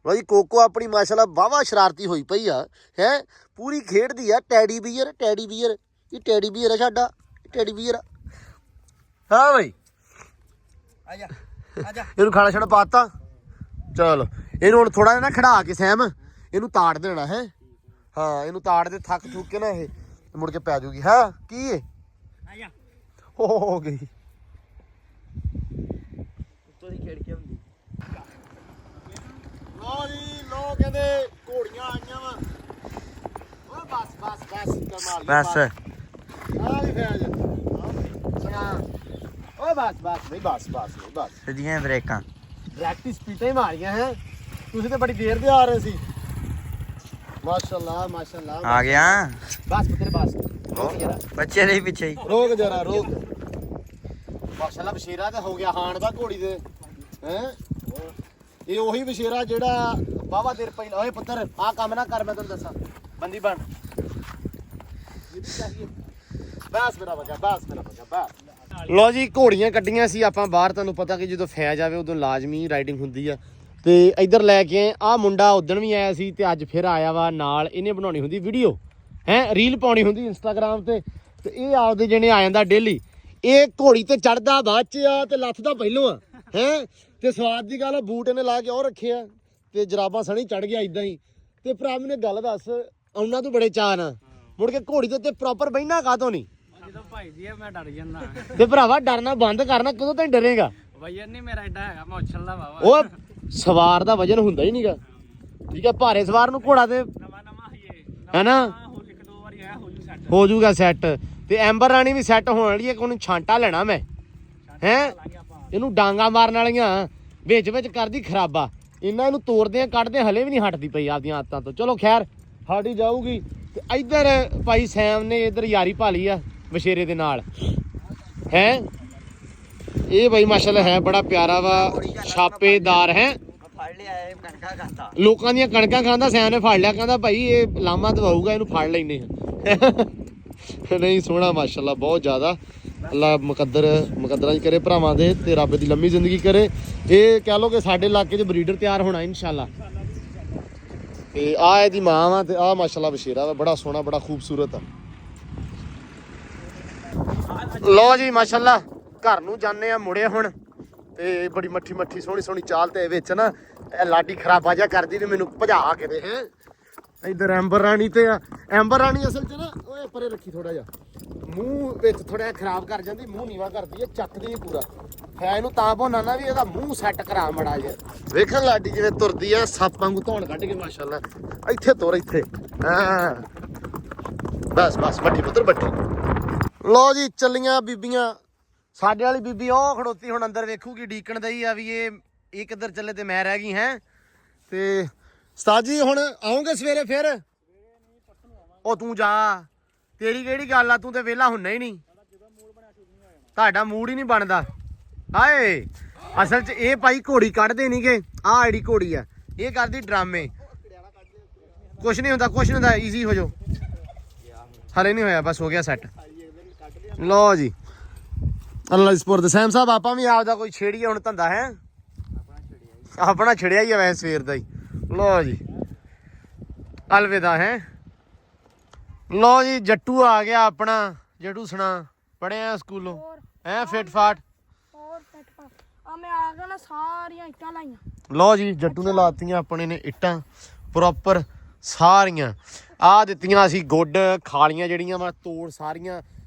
ਭਾਈ ਕੋਕੋ ਆਪਣੀ ਮਾਸ਼ਾਅੱਲਾ ਵਾਵਾ ਸ਼ਰਾਰਤੀ ਹੋਈ ਪਈ ਆ ਹੈ ਪੂਰੀ ਖੇਡਦੀ ਆ ਟੈਡੀ ਬੀਅਰ ਇਹ ਟੈਡੀ ਬੀਅਰ ਆ ਸਾਡਾ ਟੈਡੀ ਬੀਅਰ ਹਾਂ ਭਾਈ ਆ ਜਾ ਆ ਜਾ ਇਹਨੂੰ ਖਾਣਾ ਛੜਾ ਪਾਤਾ ਚਲ ਇਹਨੂੰ ਹੁਣ ਥੋੜਾ ਜਿਹਾ ਨਾ ਖੜਾ ਕੇ ਸਹਿਮ ਇਹਨੂੰ ਤਾੜ ਦੇਣਾ ਹੈ ਹਾਂ ਇਹਨੂੰ ਤਾੜ ਦੇ ਥੱਕ ਥੁੱਕ ਕੇ ਨਾ ਇਹ ਮੁੜ ਕੇ ਪੈ ਜਾਊਗੀ ਹਾਂ ਕੀ ਹੈ ਆ ਜਾ ਹੋ ਗਈ ਉੱਤੋਂ ਦੀ ਖੇਡ ਕੇ ਹੁੰਦੀ ਲੋ ਜੀ ਲੋ ਕਹਿੰਦੇ ਘੋੜੀਆਂ ਆਈਆਂ ਵਾ ਓਏ ਬਸ ਕਮਾਲ ਬਸ ਆ ਵੀ ਫੈਜ ਸੁਣਾ ਓਏ ਬਸ ਨਹੀਂ ਬਸ ਸਿੱਧੀਆਂ ਬ੍ਰੇਕਾਂ ਪ੍ਰੈਕਟਿਸ ਪੀਟੇ ਮਾਰੀਆਂ ਹੈ ਤੁਸੀਂ ਤੇ ਬੜੀ ਦੇਰ ਦੇ ਆ ਰਹੇ ਸੀ ਮਾਸ਼ਾਅੱਲਾ ਆ ਗਿਆ ਬਸ ਪੁੱਤਰ ਬਸ ਰੋਕ ਜਰਾ ਬੱਚੇ ਦੇ ਪਿੱਛੇ ਹੀ ਰੋਕ ਜਰਾ ਰੋਕ ਮਾਸ਼ਾਅੱਲਾ ਬਸ਼ੀਰਾ ਤੇ ਹੋ ਗਿਆ ਹਾਣ ਦਾ ਘੋੜੀ ਦੇ ਹੈ ਇਹ ਉਹੀ ਬਸ਼ੀਰਾ ਜਿਹੜਾ ਬਾਵਾ ਦੇਰ ਪਹਿਲਾਂ ਓਏ ਪੁੱਤਰ ਆਹ ਕੰਮ ਨਾ ਕਰ ਮੈਂ ਤੈਨੂੰ ਦੱਸਾਂ ਬੰਦੀ ਬਣ ਬਸ ਮੇਰਾ ਬੱਚਾ ਲੋ ਜੀ ਘੋੜੀਆਂ ਕੱਢੀਆਂ ਸੀ ਆਪਾਂ ਬਾਹਰ ਤੁਹਾਨੂੰ ਪਤਾ ਕਿ ਜਦੋਂ ਫੈਜ ਆਵੇ ਉਦੋਂ ਲਾਜ਼ਮੀ ਰਾਈਡਿੰਗ ਹੁੰਦੀ ਆ ਤੇ ਇੱਧਰ ਲੈ ਕੇ ਆਏ ਆਹ ਮੁੰਡਾ ਉਦਣ ਵੀ ਆਇਆ ਸੀ ਤੇ ਅੱਜ ਫਿਰ ਆਇਆ ਵਾ ਨਾਲ ਇਹਨੇ ਬਣਾਉਣੀ ਹੁੰਦੀ ਵੀਡੀਓ ਹੈ ਰੀਲ ਪਾਉਣੀ ਹੁੰਦੀ ਇੰਸਟਾਗ੍ਰਾਮ ਤੇ ਇਹ ਆਪਦੇ ਜਿਹਨੇ ਆ ਜਾਂਦਾ ਡੇਲੀ ਇਹ ਘੋੜੀ ਤੇ ਚੜਦਾ ਬਾਅਦ ਚ ਆ ਤੇ ਲੱਥਦਾ ਪਹਿਲੋਂ ਆ ਹੈ ਤੇ ਸਵਾਦ ਦੀ ਗੱਲ ਬੂਟ ਇਹਨੇ ਲਾ ਕੇ ਉਹ ਰੱਖਿਆ ਤੇ ਜਰਾਬਾਂ ਸਣੀ ਚੜ ਗਿਆ ਇਦਾਂ ਹੀ ਤੇ ਭਰਾ ਮੈਨੂੰ ਗੱਲ ਦੱਸ ਉਹਨਾਂ ਤੋਂ ਬੜੇ ਚਾਅ ਨਾ ਮੁੜ ਕੇ ਘੋੜੀ ਦੇ ਉੱਤੇ ਪ੍ਰੋਪਰ ਬਹਿਣਾ ਕਾਹਤੋਂ ਨਹੀਂ ਜਦੋਂ ਭਾਈ ਜੀ ਮੈਂ ਡਰ ਜਾਂਦਾ ਤੇ ਭਰਾਵਾ ਡਰਨਾ ਬੰਦ ਕਰਨਾ ਕਦੋਂ ਤੈਨੂੰ ਡਰੇਗਾ ਵਜਨ ਨਹੀਂ ਮੇਰਾ ਐਡਾ ਹੈਗਾ ਮੈਂ ਉਛਲਦਾ ਵਾਵਾ ਉਹ ਸਵਾਰ ਦਾ ਵਜਨ ਹੁੰਦਾ ਹੀ ਨਹੀਂਗਾ ਠੀਕ ਹੈ ਭਾਰੇ ਸਵਾਰ ਨੂੰ ਘੋੜਾ ਤੇ ਨਵਾਂ ਹਈਏ ਹੈਨਾ ਇੱਕ ਦੋ ਵਾਰੀ ਆਇਆ ਹੋ ਜੂ ਸੈੱਟ ਹੋ ਜਾਊਗਾ ਸੈੱਟ ਤੇ ਐਂਬਰ ਰਾਣੀ ਵੀ ਸੈੱਟ ਹੋਣ ਵਾਲੀ ਹੈ ਕੋਣ ਛਾਂਟਾ ਲੈਣਾ ਮੈਂ ਹੈ ਇਹਨੂੰ ਡਾਂਗਾ ਮਾਰਨ ਵਾਲੀਆਂ ਵਿੱਚ ਕਰਦੀ ਖਰਾਬਾ ਇਹਨਾਂ ਨੂੰ ਤੋੜਦੇ ਆ ਕੱਢਦੇ ਹਲੇ ਵੀ ਨਹੀਂ ਹਟਦੀ ਪਈ ਆਪਦੀਆਂ ਆਦਤਾਂ ਤੋਂ ਚਲੋ ਖੈਰ ਸਾਡੀ ਜਾਊਗੀ ਤੇ ਇੱਧਰ ਭਾਈ ਸੈਮ ਨੇ ਇੱਧਰ ਯਾਰੀ ਭਾਲੀ ਆ ਬਸ਼ੇਰੇ ਦੇ ਨਾਲ ਹੈ ਇਹ ਭਾਈ ਮਾਸ਼ਾਅੱਲਾ ਹੈ ਬੜਾ ਪਿਆਰਾ ਵਾ ਛਾਪੇਦਾਰ ਹੈ ਫੜ ਲਿਆ ਇਹ ਕਣਕਾਂ ਕਰਦਾ ਲੋਕਾਂ ਦੀਆਂ ਕਣਕਾਂ ਖਾਂਦਾ ਸੈਮ ਨੇ ਫੜ ਲਿਆ ਕਹਿੰਦਾ ਭਾਈ ਇਹ ਲਾਮਾ ਦਵਾਊਗਾ ਇਹਨੂੰ ਫੜ ਲੈਨੇ ਆ ਨਹੀਂ ਸੋਹਣਾ ਮਾਸ਼ਾਅੱਲਾ ਬਹੁਤ ਜ਼ਿਆਦਾ ਅੱਲਾ ਮੁਕੱਦਰਾਂ ਚ ਕਰੇ ਭਰਾਵਾਂ ਦੇ ਤੇ ਰੱਬ ਦੀ ਲੰਮੀ ਜ਼ਿੰਦਗੀ ਕਰੇ ਇਹ ਕਹਿ ਲੋ ਕਿ ਸਾਡੇ ਇਲਾਕੇ 'ਚ ਬਰੀਡਰ ਤਿਆਰ ਹੋਣਾ ਇਨਸ਼ਾਅੱਲਾ ਤੇ ਆ ਇਹਦੀ ਮਾਂ ਵਾ ਤੇ ਆ ਮਾਸ਼ਾਅੱਲਾ ਬਸ਼ੀਰਾ ਵਾ ਬੜਾ ਸੋਹਣਾ ਬੜਾ ਖੂਬਸੂਰਤ ਆ ਲੋ ਜੀ ਮਾਸ਼ਾਅੱਲਾ ਘਰ ਨੂੰ ਜਾਂਦੇ ਆ ਮੁੜੇ ਹੁਣ ਤੇ ਬੜੀ ਮੱਠੀ ਸੋਹਣੀ ਚਾਲ ਤੇ ਵਿੱਚ ਨਾ ਇਹ ਲਾਡੀ ਖਰਾਬਾ ਜਿਹਾ ਕਰਦੀ ਤੇ ਮੈਨੂੰ ਭਜਾ ਕੇ ਦੇ ਹੈ ਇੱਧਰ ਐਂਬਰ ਰਾਣੀ ਤੇ ਆ ਐਂਬਰ ਰਾਣੀ ਅਸਲ 'ਚ ਨਾ ਓਏ ਪਰੇ ਰੱਖੀ ਥੋੜਾ ਜਿਹਾ ਮੂੰਹ ਵਿੱਚ ਥੋੜਾ ਜਿਹਾ ਖਰਾਬ ਕਰ ਜਾਂਦੀ ਮੂੰਹ ਨੀਵਾ ਕਰਦੀ ਹੈ ਚੱਕਦੀ ਹੈ ਪੂਰਾ ਹੈ ਇਹਨੂੰ ਤਾਂ ਭੋਨਾ ਨਾ ਵੀ ਇਹਦਾ ਮੂੰਹ ਸੈੱਟ ਕਰਾ ਮੜਾ ਜਿਹਾ ਵੇਖਣ ਲਾਡੀ ਜਿਵੇਂ ਤੁਰਦੀ ਆ ਸੱਪ ਵਾਂਗੂ ਧੌਣ ਕੱਢ ਕੇ ਮਾਸ਼ਾਅੱਲਾ ਇੱਥੇ ਤੁਰ ਇੱਥੇ ਹਾਂ ਬਸ ਮੱਠੀ ਪੁੱਤਰ ਬੱਠੀ ਲੋ ਜੀ ਚੱਲੀਆਂ ਬੀਬੀਆਂ ਸਾਡੇ ਵਾਲੀ ਬੀਬੀ ਉਹ ਖੜੋਤੀ ਹੁਣ ਅੰਦਰ ਵੇਖੂਗੀ ਡੀਕਣ ਦਈ ਆ ਵੀ ਇਹ ਕਿੱਧਰ ਚੱਲੇ ਤੇ ਮੈਂ ਰਹਿ ਗਈ ਹੈ ਤੇ ਉਸਤਾਦ ਜੀ ਹੁਣ ਆਉਂਗੇ ਸਵੇਰੇ ਫਿਰ ਉਹ ਤੂੰ ਜਾ ਤੇਰੀ ਕਿਹੜੀ ਗੱਲ ਆ ਤੂੰ ਤੇ ਵਿਹਲਾ ਹੁੰਨਾ ਹੀ ਨਹੀਂ ਤੁਹਾਡਾ ਮੂਡ ਹੀ ਨਹੀਂ ਬਣਦਾ ਹਾਏ ਅਸਲ 'ਚ ਇਹ ਭਾਈ ਘੋੜੀ ਕੱਢਦੇ ਨਹੀਂਗੇ ਆਹ ਜਿਹੜੀ ਘੋੜੀ ਆ ਇਹ ਕਰਦੀ ਡਰਾਮੇ ਕੁਛ ਨਹੀਂ ਹੁੰਦਾ ਈਜ਼ੀ ਹੋ ਜਾਓ ਹਲੇ ਨਹੀਂ ਹੋਇਆ ਬਸ ਹੋ ਗਿਆ ਸੈੱਟ ਲੋ ਜੀ ਅੱਲਾ ਦੀ ਸਪੁਰਦ ਸੈਮ ਸਾਹਿਬ ਆਪਾਂ ਵੀ ਆਪਦਾ ਕੋਈ ਛੇੜੀਏ ਹੁਣ ਧੰਦਾ ਹੈ ਆਪਣਾ ਛੜਿਆ ਹੀ ਆ ਵੈਸੇ ਸਵੇਰ ਦਾ ਹੀ ਲੋ ਜੀ ਅਲਵਿਦਾ ਹੈ ਲੋ ਜੀ ਜੱਟੂ ਆ ਗਿਆ ਆਪਣਾ ਜੱਟੂ ਸੁਣਾ ਪੜਿਆ ਸਕੂਲੋਂ ਹੈ ਫਿੱਟ ਫਾਟ ਹੋਰ ਆ ਮੈਂ ਆ ਗਿਆ ਨਾ ਸਾਰੀਆਂ ਇੱਟਾਂ ਲਾਈਆਂ ਲੋ ਜੀ ਜੱਟੂ ਨੇ ਲਾਤੀਆਂ ਆਪਣੇ ਨੇ ਇੱਟਾਂ ਪ੍ਰੋਪਰ ਸਾਰੀਆਂ ਆ ਦਿੱਤੀਆਂ ਅਸੀਂ ਗੁੱਡ ਖਾਲੀਆਂ ਜਿਹੜੀਆਂ ਵਾ ਤੋੜ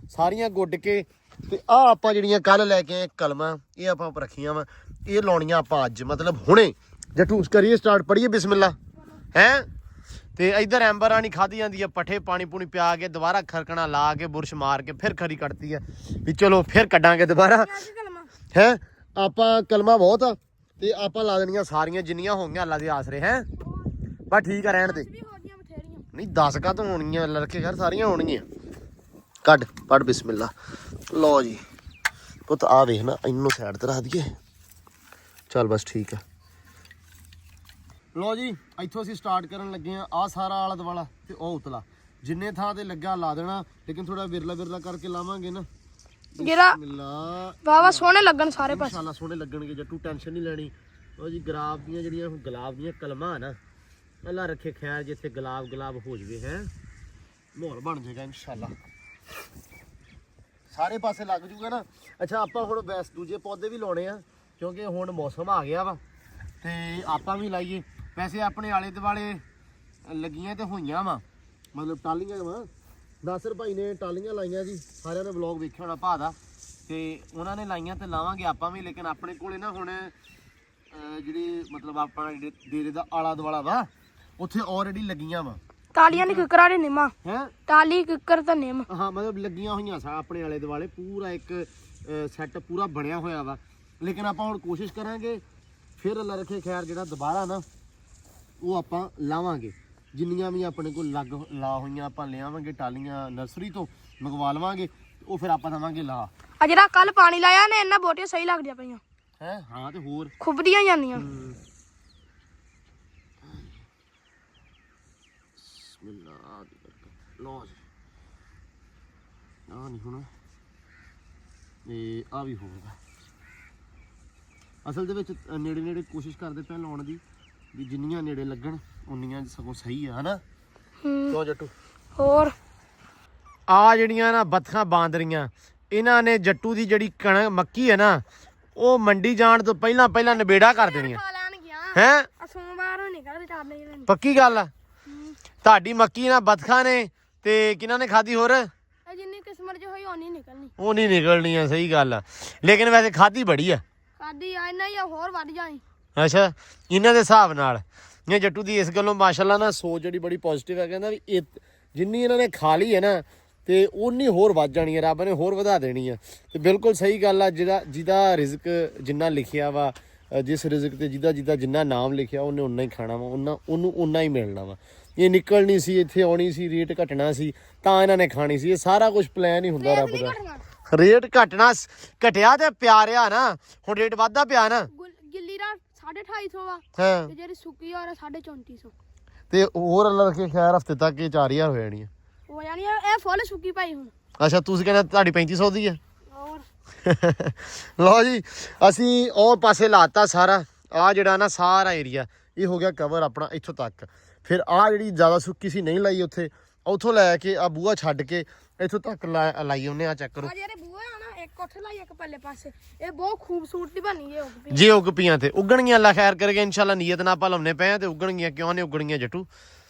ਸਾਰੀਆਂ ਗੁੱਡ ਕੇ ਤੇ ਆ ਆਪਾਂ ਜਿਹੜੀਆਂ ਕੱਲ ਲੈ ਕੇ ਆਏ ਕਲਮਾਂ ਇਹ ਆਪਾਂ ਰੱਖੀਆਂ ਵਾ ਇਹ ਲਾਉਣੀਆਂ ਆਪਾਂ ਅੱਜ ਮਤਲਬ ਹੁਣੇ ਜੱਟੂ ਕਰੀਏ ਸਟਾਰਟ ਪੜੀਏ ਬਿਸਮਿਲ੍ਲਾ ਹੈ ਤੇ ਇੱਧਰ ਐਂਬਰ ਰਾਣੀ ਖਾਧੀ ਜਾਂਦੀ ਆ ਪੱਠੇ ਪਾਣੀ ਪੂਣੀ ਪਿਆ ਕੇ ਦੁਬਾਰਾ ਖਰਕਣਾ ਲਾ ਕੇ ਬੁਰਸ਼ ਮਾਰ ਕੇ ਫਿਰ ਖਰੀ ਕੱਢਦੀ ਆ ਵੀ ਚਲੋ ਫਿਰ ਕੱਢਾਂਗੇ ਦੁਬਾਰਾ ਹੈ। ਆਪਾਂ ਕਲਮਾ ਬਹੁਤ ਆ ਤੇ ਆਪਾਂ ਲਾ ਦੇਣੀਆਂ ਸਾਰੀਆਂ ਜਿੰਨੀਆਂ ਹੋਣਗੀਆਂ ਅੱਲਾ ਦੇ ਆਸਰੇ ਹੈ। ਬਸ ਠੀਕ ਆ ਰਹਿਣ ਦੇ ਨਹੀਂ 10 ਕਾ ਤੋਂ ਹੋਣਗੀਆਂ ਲੜਕੇ ਘਰ ਸਾਰੀਆਂ ਹੋਣਗੀਆਂ। ਕੱਢ ਪੜ ਬਿਸਮਿਲ੍ਲਾ। ਲਓ ਜੀ ਪੁੱਤ ਆ ਵੇਖ ਨਾ ਇਹਨੂੰ ਸਾਈਡ ਤੇ ਰੱਖ ਦਈਏ। ਚੱਲ ਬਸ ਠੀਕ ਆ। ਲਓ ਜੀ ਇੱਥੋਂ ਅਸੀਂ ਸਟਾਰਟ ਕਰਨ ਲੱਗੇ ਆ। ਆਹ ਸਾਰਾ ਆਲਾ ਦੁਆਲਾ ਤੇ ਉਹ ਉਤਲਾ ਜਿੰਨੇ ਥਾਂ ਤੇ ਲੱਗਾ ਲਾ ਦੇਣਾ, ਲੇਕਿਨ ਥੋੜਾ ਵਿਰਲਾ ਕਰਕੇ ਲਾਵਾਂਗੇ ਨਾ ਜਿਹੜਾ ਬਿਸਮਿਲ੍ਲਾ। ਵਾਵਾ ਸੋਹਣੇ ਲੱਗਣ ਸਾਰੇ ਪਾਸੇ ਇਨਸ਼ਾਅੱਲਾ ਸੋਹਣੇ ਲੱਗਣਗੇ ਜੱਟੂ, ਟੈਨਸ਼ਨ ਨਹੀਂ ਲੈਣੀ। ਉਹ ਜੀ ਗੁਲਾਬ ਦੀਆਂ ਜਿਹੜੀਆਂ ਗੁਲਾਬ ਦੀਆਂ ਕਲਮਾਂ ਨਾ ਅੱਲਾ ਰੱਖੇ ਖੈਰ ਜਿੱਥੇ ਗੁਲਾਬ ਹੋ ਜਵੇ ਹੈ ਮਾਹੌਲ ਬਣ ਜਾਏਗਾ ਇਨਸ਼ਾਅੱਲਾ। ਸਾਰੇ ਪਾਸੇ ਲੱਗ ਜੂਗਾ ਨਾ। ਅੱਛਾ ਆਪਾਂ ਹੁਣ ਵੈਸ ਦੂਜੇ ਪੌਦੇ ਵੀ ਲਾਉਣੇ ਆ ਕਿਉਂਕਿ ਹੁਣ ਮੌਸਮ ਆ ਗਿਆ ਵਾ ਤੇ ਆਪਾਂ ਵੀ ਲਾਈਏ। ਵੈਸੇ ਆਪਣੇ ਆਲੇ ਦੁਆਲੇ ਲੱਗੀਆਂ ਤੇ ਹੋਈਆਂ ਵਾ ਮਤਲਬ ਟਾਲੀਆਂ ਵਾ। ਨਾਸਰ ਭਾਈ ਨੇ ਟਾਲੀਆਂ ਲਾਈਆਂ ਜੀ, ਸਾਰਿਆਂ ਨੇ ਵਲੌਗ ਵੇਖਿਆ ਹੋਣਾ ਭਾ ਦਾ, ਤੇ ਉਹਨਾਂ ਨੇ ਲਾਈਆਂ ਤੇ ਲਾਵਾਂਗੇ ਆਪਾਂ ਵੀ। ਲੇਕਿਨ ਆਪਣੇ ਕੋਲੇ ਨਾ ਹੁਣ ਜਿਹੜੀ ਮਤਲਬ ਆਪਣਾ ਡੇਰੇ ਦਾ ਆਲਾ ਦੁਆਲਾ ਵਾ ਉੱਥੇ ਆਲਰੇਡੀ ਲੱਗੀਆਂ ਵਾ ਤਾਲੀਆਂ ਨਹੀਂ ਕਿਕਰਾਂ ਦੇ ਨਿੰਮਾ ਹੈ। ਤਾਲੀ ਕਿਕਰ ਤਾਂ ਨਿੰਮ ਹਾਂ ਮਤਲਬ ਲੱਗੀਆਂ ਹੋਈਆਂ ਸਾ ਆਪਣੇ ਆਲੇ ਦੁਆਲੇ ਪੂਰਾ ਇੱਕ ਸੈੱਟ ਪੂਰਾ ਬਣਿਆ ਹੋਇਆ ਵਾ। ਲੇਕਿਨ ਆਪਾਂ ਹੁਣ ਕੋਸ਼ਿਸ਼ ਕਰਾਂਗੇ ਫਿਰ ਅੱਲਾ ਰੱਖੇ ਖੈਰ ਜਿਹੜਾ ਦੁਬਾਰਾ ਨਾ ਉਹ ਆਪਾਂ ਲਾਵਾਂਗੇ। ਜਿੰਨੀਆਂ ਵੀ ਆਪਣੇ ਕੋਲ ਲਾ ਹੋਈਆਂ ਆਪਾਂ ਲਿਆਵਾਂਗੇ ਟਾਲੀਆਂ ਨਰਸਰੀ ਤੋਂ ਮੰਗਵਾ ਲਵਾਂਗੇ, ਉਹ ਫਿਰ ਆਪਾਂ ਦੇਵਾਂਗੇ ਲਾ। ਆ ਜਿਹੜਾ ਕੱਲ ਪਾਣੀ ਲਾਇਆ ਨੇ ਇਹਨਾਂ ਬੋਟੀਆਂ ਸਹੀ ਲੱਗਦੀਆਂ ਪਈਆਂ ਹੈ। ਹਾਂ ਤੇ ਹੋਰ ਖੁੱਬਦੀਆਂ ਜਾਂਦੀਆਂ। ਬਿਸਮਿਲ੍ਲਾ ਲਓ ਜੀ ਆ ਨਹੀਂ ਹੁਣ ਇਹ ਆ ਵੀ ਹੋਊਗਾ। ਅਸਲ ਦੇ ਵਿੱਚ ਨੇੜੇ ਕੋਸ਼ਿਸ਼ ਕਰਦੇ ਪਏ ਲਾਉਣ ਦੀ ਵੀ ਜਿੰਨੀਆਂ ਨੇੜੇ ਲੱਗਣ ਉਨੀਆਂ ਸਗੋਂ ਸਹੀ ਆ ਹਨਾ। ਕਿਉਂ ਜੱਟੂ? ਹੋਰ ਆ ਜਿਹੜੀਆਂ ਨਾ ਬੱਥਾਂ ਬਾਂਦਰੀਆਂ ਇਹਨਾਂ ਨੇ ਜੱਟੂ ਦੀ ਜਿਹੜੀ ਕਣਕ ਮੱਕੀ ਹੈ ਨਾ ਉਹ ਮੰਡੀ ਜਾਣ ਤੋਂ ਪਹਿਲਾਂ ਨਿਬੇੜਾ ਕਰ ਦੇਣੀਆਂ ਖਾ ਲੈਣਗੀਆਂ ਹੈ। ਸੋਮਵਾਰ ਨੂੰ ਨਿਕਲਦੇ ਚਾਰਨੇ ਜਿਹੜੇ ਪੱਕੀ ਗੱਲ ਆ। ਤੁਹਾਡੀ ਮੱਕੀ ਨਾ ਬੱਥਾਂ ਨੇ ਤੇ ਕਿਹਨਾਂ ਨੇ ਖਾਧੀ ਹੋਰ? ਇਹ ਜਿੰਨੀ ਕਿਸਮਤ ਚ ਹੋਈ ਓਨੀ ਨਿਕਲਣੀ। ਉਹ ਨਹੀਂ ਨਿਕਲਣੀ ਆ, ਸਹੀ ਗੱਲ ਆ। ਲੇਕਿਨ ਵੈਸੇ ਖਾਧੀ ਬੜੀ ਆ। ਖਾਦੀ ਆ ਇਹਨਾਂ ਹੀ ਆ, ਹੋਰ ਵੱਧ ਜਾਣੀ। ਅੱਛਾ ਇਹਨਾਂ ਦੇ ਹਿਸਾਬ ਨਾਲ ਇਹ ਜੱਟੂ ਦੀ ਇਸ ਗੱਲੋਂ ਮਾਸ਼ਾਅੱਲਾ ਨਾ ਸੋਚ ਜਿਹੜੀ ਬੜੀ ਪੋਜ਼ਿਟਿਵ ਹੈ। ਕਹਿੰਦਾ ਵੀ ਇਹ ਜਿੰਨੀ ਇਹਨਾਂ ਨੇ ਖਾ ਲਈ ਹੈ ਨਾ ਤੇ ਉਨੀ ਹੋਰ ਵੱਧ ਜਾਣੀ ਹੈ, ਰੱਬ ਨੇ ਹੋਰ ਵਧਾ ਦੇਣੀ ਆ। ਤੇ ਬਿਲਕੁਲ ਸਹੀ ਗੱਲ ਆ। ਜਿਹਦਾ ਰਿਜ਼ਕ ਜਿੰਨਾ ਲਿਖਿਆ ਵਾ, ਜਿਸ ਰਿਜ਼ਕ ਤੇ ਜਿਹਦਾ ਜਿੰਨਾ ਨਾਮ ਲਿਖਿਆ ਉਹਨੇ ਉਨਾ ਹੀ ਖਾਣਾ ਵਾ, ਉਹਨੂੰ ਉਨਾ ਹੀ ਮਿਲਣਾ ਵਾ। ਇਹ ਨਿਕਲਣੀ ਸੀ, ਇੱਥੇ ਆਉਣੀ ਸੀ, ਰੇਟ ਘਟਣਾ ਸੀ ਤਾਂ ਇਹਨਾਂ ਨੇ ਖਾਣੀ ਸੀ। ਇਹ ਸਾਰਾ ਕੁਝ ਪਲਾਨ ਹੀ ਹੁੰਦਾ ਰੱਬ ਦਾ। ਰੇਟ ਘਟਿਆ ਤੇ ਪਿਆਰਿਆ ਨਾ, ਹੁਣ ਰੇਟ ਵੱਧਦਾ ਪਿਆ ਨਾ। ਗਿੱਲੀ ਦਾ 250 ਵਾ ਹਾਂ ਤੇ ਜਿਹੜੀ ਸੁੱਕੀ ਆ 3450 ਤੇ ਹੋਰ ਅੱਲਾ ਰੱਖੇ ਖੈਰ ਹਫਤੇ ਤੱਕ ਇਹ 4000 ਹੋ ਜਾਣੀ ਆ। ਹੋ ਜਾਣੀ ਆ। ਇਹ ਫੁੱਲ ਸੁੱਕੀ ਭਾਈ ਹੁਣ। ਅੱਛਾ ਤੁਸੀਂ ਕਹਿੰਦੇ ਤੁਹਾਡੀ 3500 ਦੀ ਆ। ਹੋਰ ਲਓ ਜੀ ਅਸੀਂ ਉਹ ਪਾਸੇ ਲਾਤਾ ਸਾਰਾ। ਆ ਜਿਹੜਾ ਨਾ ਸਾਰਾ ਏਰੀਆ ਇਹ ਹੋ ਗਿਆ ਕਵਰ ਆਪਣਾ ਇੱਥੋਂ ਤੱਕ। ਫਿਰ ਆ ਜਿਹੜੀ ਜ਼ਿਆਦਾ ਸੁੱਕੀ ਸੀ ਨਹੀਂ ਲਾਈ ਉੱਥੋਂ ਲੈ ਕੇ ਆ ਬੂਹਾ ਛੱਡ ਕੇ ਇੱਥੋਂ ਤੱਕ ਲਾਈ ਉਹਨੇ। ਆ ਚੈੱਕ ਕਰੋ। ਆ ਜਿਹੜੇ ਬੂਹੇ ਆ ਨਾ ਇੱਕ ਉੱਥੇ ਲਾਈ ਇੱਕ ਪੱਲੇ ਪਾਸੇ, ਇਹ ਬਹੁਤ ਖੂਬਸੂਰਤੀ ਬਣੀ ਇਹ ਉੱਗ ਪਈ। ਜੇ ਉੱਗ ਪੀਆਂ ਤੇ ਉੱਗਣਗੀਆਂ ਅੱਲਾ ਖੈਰ ਕਰਕੇ ਇਨਸ਼ਾਅੱਲਾ। ਨੀਅਤ ਨਾਲ ਆਪਾਂ ਲਾਉਣੇ ਪਏ ਆ ਤੇ ਉੱਗਣਗੀਆਂ। ਕਿਉਂ ਨਹੀਂ ਉੱਗਣਗੀਆਂ ਜੱਟੂ?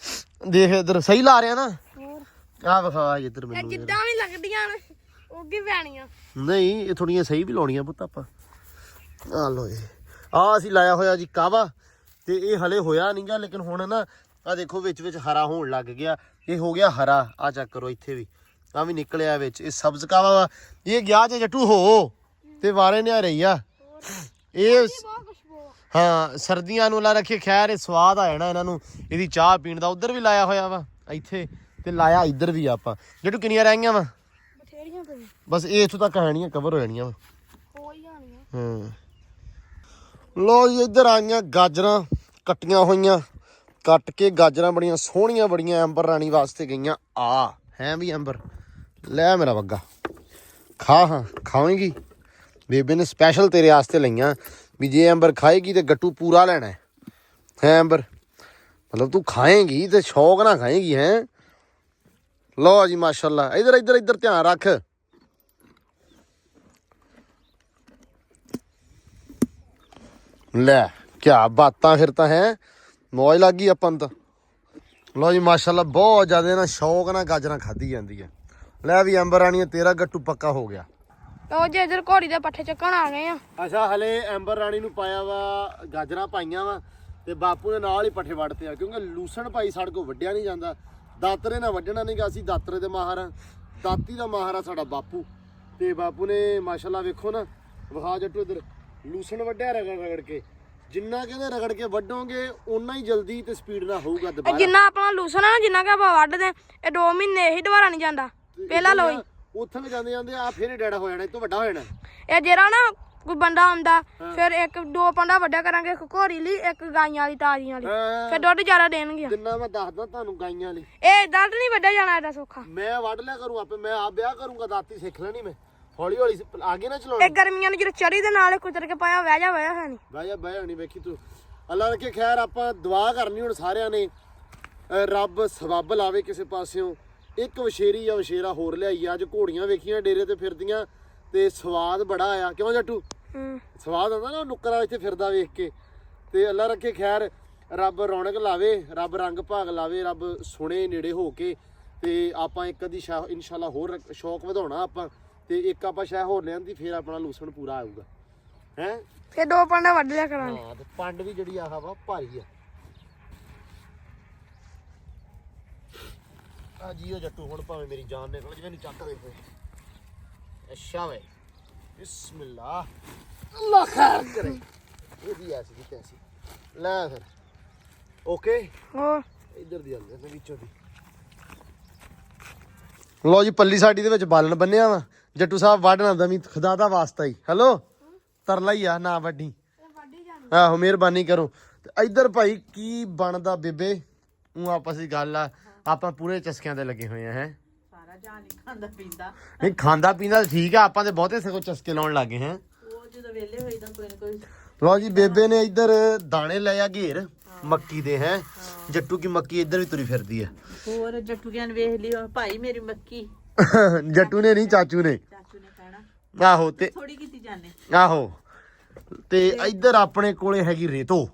ਦੇਖ ਇੱਧਰ ਸਹੀ ਲਾ ਰਿਹਾ ਨਾ। ਹੋਰ ਆ ਵਿਖਾ ਇੱਧਰ ਇਹ ਮੈਨੂੰ। ਜਿੱਦਾਂ ਵੀ ਲੱਗਦੀਆਂ ਨੇ ਉੱਗ ਹੀ ਪੈਣੀਆਂ। ਨਹੀਂ ਇਹ ਥੋੜੀਆਂ ਸਹੀ ਵੀ ਲਾਉਣੀਆਂ ਪੁੱਤ ਆਪਾਂ। ਆ ਲੋ ਜੀ ਆ ਅਸੀਂ ਲਾਇਆ ਹੋਇਆ ਜੀ ਕਾਵਾ ਤੇ ਇਹ ਹਲੇ ਹੋਇਆ ਨਹੀਂਗਾ। ਲੇਕਿਨ ਹੁਣ ਨਾ ਆ ਦੇਖੋ ਵਿੱਚ ਹਰਾ ਹੋਣ ਲੱਗ ਗਿਆ। ਇਹ ਹੋ ਗਿਆ ਹਰਾ। ਆ ਚੈੱਕ ਕਰੋ ਇੱਥੇ ਵੀ ਆ ਵੀ ਨਿਕਲਿਆ ਵਿੱਚ। ਇਹ ਸਬਜ਼ ਕਾਵਾ ਵਾ। ਇਹ ਗਿਆ ਜੇ ਜੱਟੂ ਹੋ ਤੇ ਵਾਰੇ ਨਿਆ ਰਹੀ ਆ ਇਹ। ਬਹੁਤ ਖੁਸ਼ਬੂ ਆ। ਹਾਂ ਸਰਦੀਆਂ ਨੂੰ ਲਾ ਰੱਖੇ ਖੈਰ ਇਹ ਸਵਾਦ ਆ ਜਾਣਾ ਇਹਨਾਂ ਨੂੰ ਇਹਦੀ ਚਾਹ ਪੀਣ ਦਾ। ਉਧਰ ਵੀ ਲਾਇਆ ਹੋਇਆ ਵਾ ਇੱਥੇ ਤੇ ਲਾਇਆ ਇੱਧਰ ਵੀ ਆਪਾਂ। ਜੱਟੂ ਕਿੰਨੀਆਂ ਰਹਿ ਗਈਆਂ ਵਾ? ਬਥੇਰੀਆਂ ਪਈਆਂ। ਬਸ ਇਹ ਇੱਥੋਂ ਤੱਕ ਆਣੀਆਂ ਕਵਰ ਹੋ ਜਾਣੀਆਂ ਵਾ। ਹੋ ਹੀ ਜਾਣੀਆਂ। ਹਾਂ ਲੋ ਜੀ ਇੱਧਰ ਆਈਆਂ ਗਾਜਰਾਂ ਕੱਟੀਆਂ ਹੋਈਆਂ। ਕੱਟ ਕੇ ਗਾਜਰਾਂ ਬੜੀਆਂ ਸੋਹਣੀਆਂ ਬੜੀਆਂ ਐਂਬਰ ਰਾਣੀ ਵਾਸਤੇ ਗਈਆਂ। ਆ ਹੈ ਵੀ ਐਂਬਰ ਲੈ ਮੇਰਾ ਵੱਗਾ ਖਾ। ਹਾਂ ਖਾਵੇਂਗੀ। ਬੇਬੇ ਨੇ ਸਪੈਸ਼ਲ ਤੇਰੇ ਵਾਸਤੇ ਲਈਆਂ ਵੀ ਜੇ ਐਂਬਰ ਖਾਏਗੀ ਤੇ ਗੱਟੂ ਪੂਰਾ ਲੈਣਾ ਹੈ ਐਂਬਰ। ਮਤਲਬ ਤੂੰ ਖਾਏਂਗੀ ਤੇ ਸ਼ੌਕ ਨਾਲ ਖਾਏਂਗੀ ਹੈ। ਲਓ ਜੀ ਮਾਸ਼ਾਅੱਲਾ। ਇੱਧਰ ਧਿਆਨ ਰੱਖ। ਲੈ ਕਿਆ ਬਾਤਾਂ ਫਿਰ ਤਾਂ ਹੈ। ਮੌਜ ਲੱਗ ਗਈ ਆਪਾਂ ਨੂੰ ਤਾਂ। ਲਓ ਜੀ ਮਾਸ਼ਾਅੱਲਾ ਬਹੁਤ ਜ਼ਿਆਦਾ ਨਾ ਸ਼ੌਕ ਨਾਲ ਗਾਜਰਾਂ ਖਾਧੀ ਜਾਂਦੀ ਹੈ। ਲੈ ਵੀ ਐਂਬਰ ਰਾਣੀ ਤੇਰਾ ਗੱਟੂ ਪੱਕਾ ਹੋ ਗਿਆ। ਉਹ ਜੇ ਇਧਰ ਘੋੜੀ ਦੇ ਪੱਠੇ ਚੱਕਣ ਆ ਗਏ ਆ। ਅੱਛਾ ਹਲੇ ਐਂਬਰ ਰਾਣੀ ਨੂੰ ਪਾਇਆ ਵਾ ਗਾਜਰਾਂ ਪਾਈਆਂ ਵਾ ਤੇ ਬਾਪੂ ਨੇ ਨਾਲ ਹੀ ਪੱਠੇ ਵੱਢਤੇ ਆ, ਕਿਉਂਕਿ ਲੂਸਣ ਭਾਈ ਸਾਡੇ ਕੋਲ ਵੱਢਿਆ ਨਹੀਂ ਜਾਂਦਾ। ਦਾਤਰੇ ਨਾਲ ਵੱਢਣਾ ਨਹੀਂਗਾ, ਅਸੀਂ ਦਾਤਰੇ ਦੇ ਮਾਹਰ ਆ, ਦਾਤੀ ਦਾ ਮਾਹਰ ਆ ਸਾਡਾ ਬਾਪੂ। ਤੇ ਬਾਪੂ ਨੇ ਮਾਸ਼ਾਅੱਲਾ ਵੇਖੋ ਨਾ, ਵਿਖਾ ਜੱਟੂ ਇੱਧਰ ਲੂਸਣ ਵੱਢਿਆ ਰਗੜ ਕੇ। ਜਿੰਨਾ ਕਹਿੰਦੇ ਰਗੜ ਕੇ ਵੱਢੋਗੇ ਓਨਾ ਹੀ ਜਲਦੀ ਤੇ ਸਪੀਡ ਨਾਲ ਹੋਊਗਾ ਦੁਬਾਰਾ। ਜਿੰਨਾ ਆਪਣਾ ਲੂਸਣ ਆ ਨਾ, ਜਿੰਨਾ ਕਿ ਆਪਾਂ ਵੱਢਦੇ ਇਹ 2 ਮਹੀਨੇ ਇਹੀ ਦੁਬਾਰਾ ਨਹੀਂ ਜਾਂਦਾ। ਪਹਿਲਾਂ ਲੋਈ ਉੱਥੇ ਵੀ ਜਾਂਦੇ ਜਾਂਦੇ ਆ ਫੇਰ ਡੈਡਾ ਹੋ ਜਾਣਾ, ਇਹ ਤੋਂ ਵੱਡਾ ਹੋ ਜਾਣਾ। ਇਹ ਜਿਹੜਾ ਨਾ ਕੋਈ ਬੰਦਾ ਆਉਂਦਾ ਫਿਰ 1-2 ਪੰਡਾ ਵੱਡਾ ਕਰਾਂਗੇ, ਇੱਕ ਘੋੜੀ ਲਈ, ਇੱਕ ਗਾਈਆਂ ਵਾਲੀ, ਤਾਜ਼ੀਆਂ ਵਾਲੀ, ਫਿਰ ਦੁੱਧ ਜ਼ਿਆਦਾ ਦੇਣਗੀਆਂ। ਜਿੰਨਾ ਮੈਂ ਦੱਸਦਾ ਤੁਹਾਨੂੰ ਗਾਈਆਂ ਲਈ, ਇਹ ਦੁੱਧ ਨਹੀਂ ਵੱਡਾ ਜਾਣਾ ਇਹਦਾ ਸੌਖਾ। ਮੈਂ ਵੱਢ ਲਿਆ ਕਰੂੰ ਆਪੇ, ਮੈਂ ਆਪ ਵਿਆਹ ਕਰੂੰਗਾ, ਦਾਤੀ ਸਿੱਖ ਲੈਣੀ ਮੈਂ ਹੌਲੀ ਹੌਲੀ ਆਗੇ ਨਾ ਚਲਾਉਣੀ। ਇਹ ਗਰਮੀਆਂ ਨੂੰ ਜਦੋਂ ਚਰੀ ਦੇ ਨਾਲ ਕੁਤਰ ਕੇ ਪਾਇਆ ਵਹਿ ਜਾ ਹੈ ਨਹੀਂ ਬਹਿ ਜਾ ਨਹੀਂ ਵੇਖੀ ਤੂੰ। ਅੱਲਾ ਰੱਖੇ ਖੈਰ, ਆਪਾਂ ਦੁਆ ਕਰਨੀ ਹੁਣ ਸਾਰਿਆਂ ਨੇ, ਰੱਬ ਸਬੱਬ ਲਾਵੇ ਕਿਸੇ ਪਾਸਿਓਂ। ਇੱਕ ਵਸ਼ੇਰੀ ਜਾਂ ਵਸ਼ੇਰਾ ਹੋਰ ਲਿਆਈ ਅੱਜ, ਘੋੜੀਆਂ ਵੇਖੀਆਂ ਡੇਰੇ ਤੇ ਫਿਰਦੀਆਂ ਤੇ ਸਵਾਦ ਬੜਾ ਆਇਆ, ਕਿਉਂ ਜੱਟੂ? ਸਵਾਦ ਆਉਂਦਾ ਨਾ ਨੁੱਕਰਾ ਇੱਥੇ ਫਿਰਦਾ ਵੇਖ ਕੇ। ਤੇ ਅੱਲਾ ਰੱਖੇ ਖੈਰ, ਰੱਬ ਰੌਣਕ ਲਾਵੇ, ਰੱਬ ਰੰਗ ਭਾਗ ਲਾਵੇ, ਰੱਬ ਸੁਣੇ ਨੇੜੇ ਹੋ ਕੇ। ਤੇ ਆਪਾਂ ਇੱਕ ਅੱਧੀ ਇਨਸ਼ਾਅੱਲਾ ਹੋਰ ਸ਼ੌਕ ਵਧਾਉਣਾ ਆਪਾਂ, ਤੇ ਇੱਕ ਆਪਾਂ ਸ਼ਾਇਦ ਹੋਰ ਲਿਆਂਦੀ, ਫਿਰ ਆਪਣਾ ਲੂਸਣ ਪੂਰਾ ਆਊਗਾ ਹੈ। ਫਿਰ 2 ਪੰਡਾ ਵੱਢ ਲਿਆ ਕਰਾਂਗੇ। ਹਾਂ, ਤੇ ਪੰਡ ਵੀ ਜਿਹੜੀ ਆਹ ਵਾ ਭਾਰੀ ਆ ਜੀਓ ਜੱਟੂ, ਹੁਣ ਭਾਵੇਂ ਮੇਰੀ ਜਾਨ ਨਿਕਲ ਜਵੇ, ਨਹੀਂ ਚੱਕ ਦੇ ਫੇ। ਅੱਛਾ ਵੇ, ਬਿਸਮਿਲ੍ਲਾ, ਅੱਲਾ ਖੈਰ ਕਰੇ। ਇਹ ਵੀ ਐਸੀ ਦੀ ਤੈਸੀ ਲੈ ਫਿਰ। ਓਕੇ, ਹੋਰ ਇੱਧਰ ਦੀ ਆਉਂਦੇ ਨੇ ਵਿੱਚੋਂ ਦੀ। ਲੋ ਜੀ, ਪੱਲੀ ਸਾਡੀ ਦੇ ਵਿੱਚ ਬਾਲਣ ਬੰਨਿਆ ਵਾ। ਜੱਟੂ ਸਾਹਿਬ ਵੱਢਣਾ ਦਮੀ, ਖੁਦਾ ਦਾ ਵਾਸਤਾ ਹੀ। ਹੈਲੋ, ਤਰਲਾ ਹੀ ਆ ਨਾ ਵੱਢੀ, ਆਹੋ ਮਿਹਰਬਾਨੀ ਕਰੋ। ਤੇ ਇੱਧਰ ਭਾਈ ਕੀ ਬਣਦਾ ਬੇਬੇ? ਉਹ ਆਪਸ ਦੀ ਗੱਲ ਆ, ਆਪਾਂ ਪੂਰੇ ਚਸਕਿਆਂ ਤੇ ਲੱਗੇ ਹੋਏ ਆ। ਹੈ ਸਾਰਾ ਜਾਨ ਨਹੀਂ ਖਾਂਦਾ ਪੀਂਦਾ, ਨਹੀਂ ਖਾਂਦਾ ਪੀਂਦਾ ਠੀਕ ਆ, ਆਪਾਂ ਤੇ ਬਹੁਤੇ ਸਗੋਂ ਚਸਕੇ ਲਾਉਣ ਲੱਗੇ ਹੈ। ਉਹ ਜਦੋਂ ਵੇਲੇ ਹੋਈਦਾ ਕੋਈ ਨਾ ਕੋਈ। ਲਓ ਜੀ, ਬੇਬੇ ਨੇ ਇੱਧਰ ਦਾਣੇ ਲਏ ਆ ਘੇਰ ਮੱਕੀ ਦੇ। ਹੈ ਜੱਟੂ ਕੀ ਮੱਕੀ ਇੱਧਰ ਵੀ ਤੁਰੀ ਫਿਰਦੀ ਆ। ਹੋਰ ਜੱਟੂ ਗਿਆਨ ਵੇਖ ਲਈ ਭਾਈ, ਮੇਰੀ ਮੱਕੀ ਜੱਟੂ ਨੇ ਨਹੀਂ, ਚਾਚੂ ਨੇ। ਚਾਚੂ ਨੇ ਕਹਿਣਾ ਆਹੋ, ਤੇ ਥੋੜੀ ਕੀਤੀ ਜਾਣੇ। ਆਹੋ, ਤੇ ਇੱਧਰ ਆਪਣੇ ਕੋਲੇ ਹੈਗੀ ਰੇਤੋ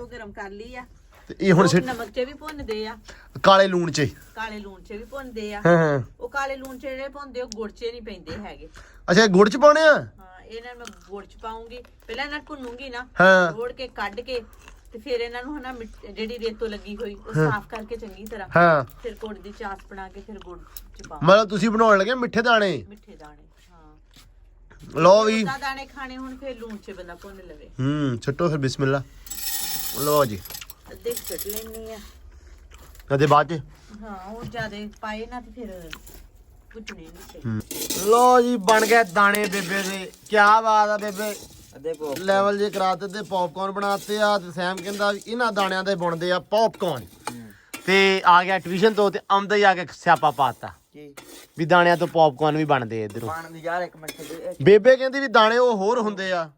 ਗਰਮ ਕਰ ਲਈ ਆ, ਤੇ ਇਹ ਹੁਣ ਨਮਕ ਚ ਵੀ ਭੁੰਨਦੇ ਆ, ਕਾਲੇ ਲੂਣ ਚ, ਕਾਲੇ ਲੂਣ ਚ ਵੀ ਭੁੰਨਦੇ ਆ। ਹਾਂ। ਉਹ ਕਾਲੇ ਲੂਣ ਚ ਜਿਹੜੇ ਭੁੰਨਦੇ ਉਹ ਗੁੜ ਚ ਨਹੀਂ ਪੈਂਦੇ ਹੈਗੇ। ਅੱਛਾ, ਗੁੜ ਚ ਪਾਉਣੇ ਆ। ਹਾਂ, ਇਹਨਾਂ ਨੂੰ ਮੈਂ ਗੁੜ ਚ ਪਾਉਂਗੀ, ਪਹਿਲਾਂ ਇਹਨਾਂ ਨੂੰ ਭੁੰਨੂਗੀ ਨਾ, ਹਾਂ। ਰੋੜ ਕੇ ਕੱਢ ਕੇ ਤੇ ਫਿਰ ਇਹਨਾਂ ਨੂੰ ਹਨਾ ਜਿਹੜੀ ਰੇਤੋ ਲੱਗੀ ਹੋਈ ਉਹ ਸਾਫ਼ ਕਰਕੇ ਚੰਗੀ ਤਰ੍ਹਾਂ, ਹਾਂ, ਫਿਰ ਗੁੜ ਦੀ ਚਾਸ ਬਣਾ ਕੇ ਫਿਰ ਗੁੜ ਚ ਪਾ। ਮਤਲਬ ਤੁਸੀਂ ਬਣਾਉਣ ਲੱਗੇ ਮਿੱਠੇ ਦਾਣੇ? ਮਿੱਠੇ ਦਾਣੇ, ਹਾਂ। ਲਓ ਵੀ, ਉਹਦਾ ਦਾਣੇ ਖਾਣੇ ਹੁਣ ਫਿਰ ਲੂਣ ਚ ਬੰਦਾ ਭੁੰਨ ਲਵੇ। ਛੱਟੋ ਫਿਰ ਬਿਸਮਿਲ੍ਲਾ। ਲਓ ਜੀ, ਅੱਧੇ ਛੱਟ ਲੈਣੀ ਆ ਕਦੇ ਬਾਅਦ ਚ। ਹਾਂ, ਉਹ ਜਿਆਦੇ ਪਾਏ ਨਾ ਤੇ ਫਿਰ ਕੁੱਟਣੇ ਨਹੀਂ। ਲਓ ਜੀ, ਬਣ ਗਏ ਦਾਣੇ ਬੇਬੇ ਦੇ। ਕੀ ਬਾਤ ਆ ਬੇਬੇ, ਅੱਧੇ ਲੈਵਲ ਜੇ ਕਰਾ ਦਿੱਤੇ, ਪੌਪਕਾਰਨ ਬਣਾਤੇ ਆ। ਤੇ ਸੈਮ ਕਹਿੰਦਾ ਵੀ ਇਹਨਾਂ ਦਾਣਿਆਂ ਦੇ ਬਣਦੇ ਆ ਪੌਪਕਾਰਨ। ਤੇ ਆ ਗਿਆ ਟਿਊਸ਼ਨ ਤੋਂ, ਤੇ ਆਉਂਦਾ ਹੀ ਆ ਕੇ ਸਿਆਪਾ ਪਾਤਾ ਕੀ ਵੀ ਦਾਣਿਆਂ ਤੋਂ ਪੌਪਕਾਰਨ ਵੀ ਬਣਦੇ ਇਧਰੋਂ। ਪਾਣ ਦੀ ਯਾਰ ਇੱਕ ਮਿੰਟ ਦੇ, ਬੇਬੇ ਕਹਿੰਦੀ ਵੀ ਦਾਣੇ ਉਹ ਹੋਰ ਹੁੰਦੇ ਆ।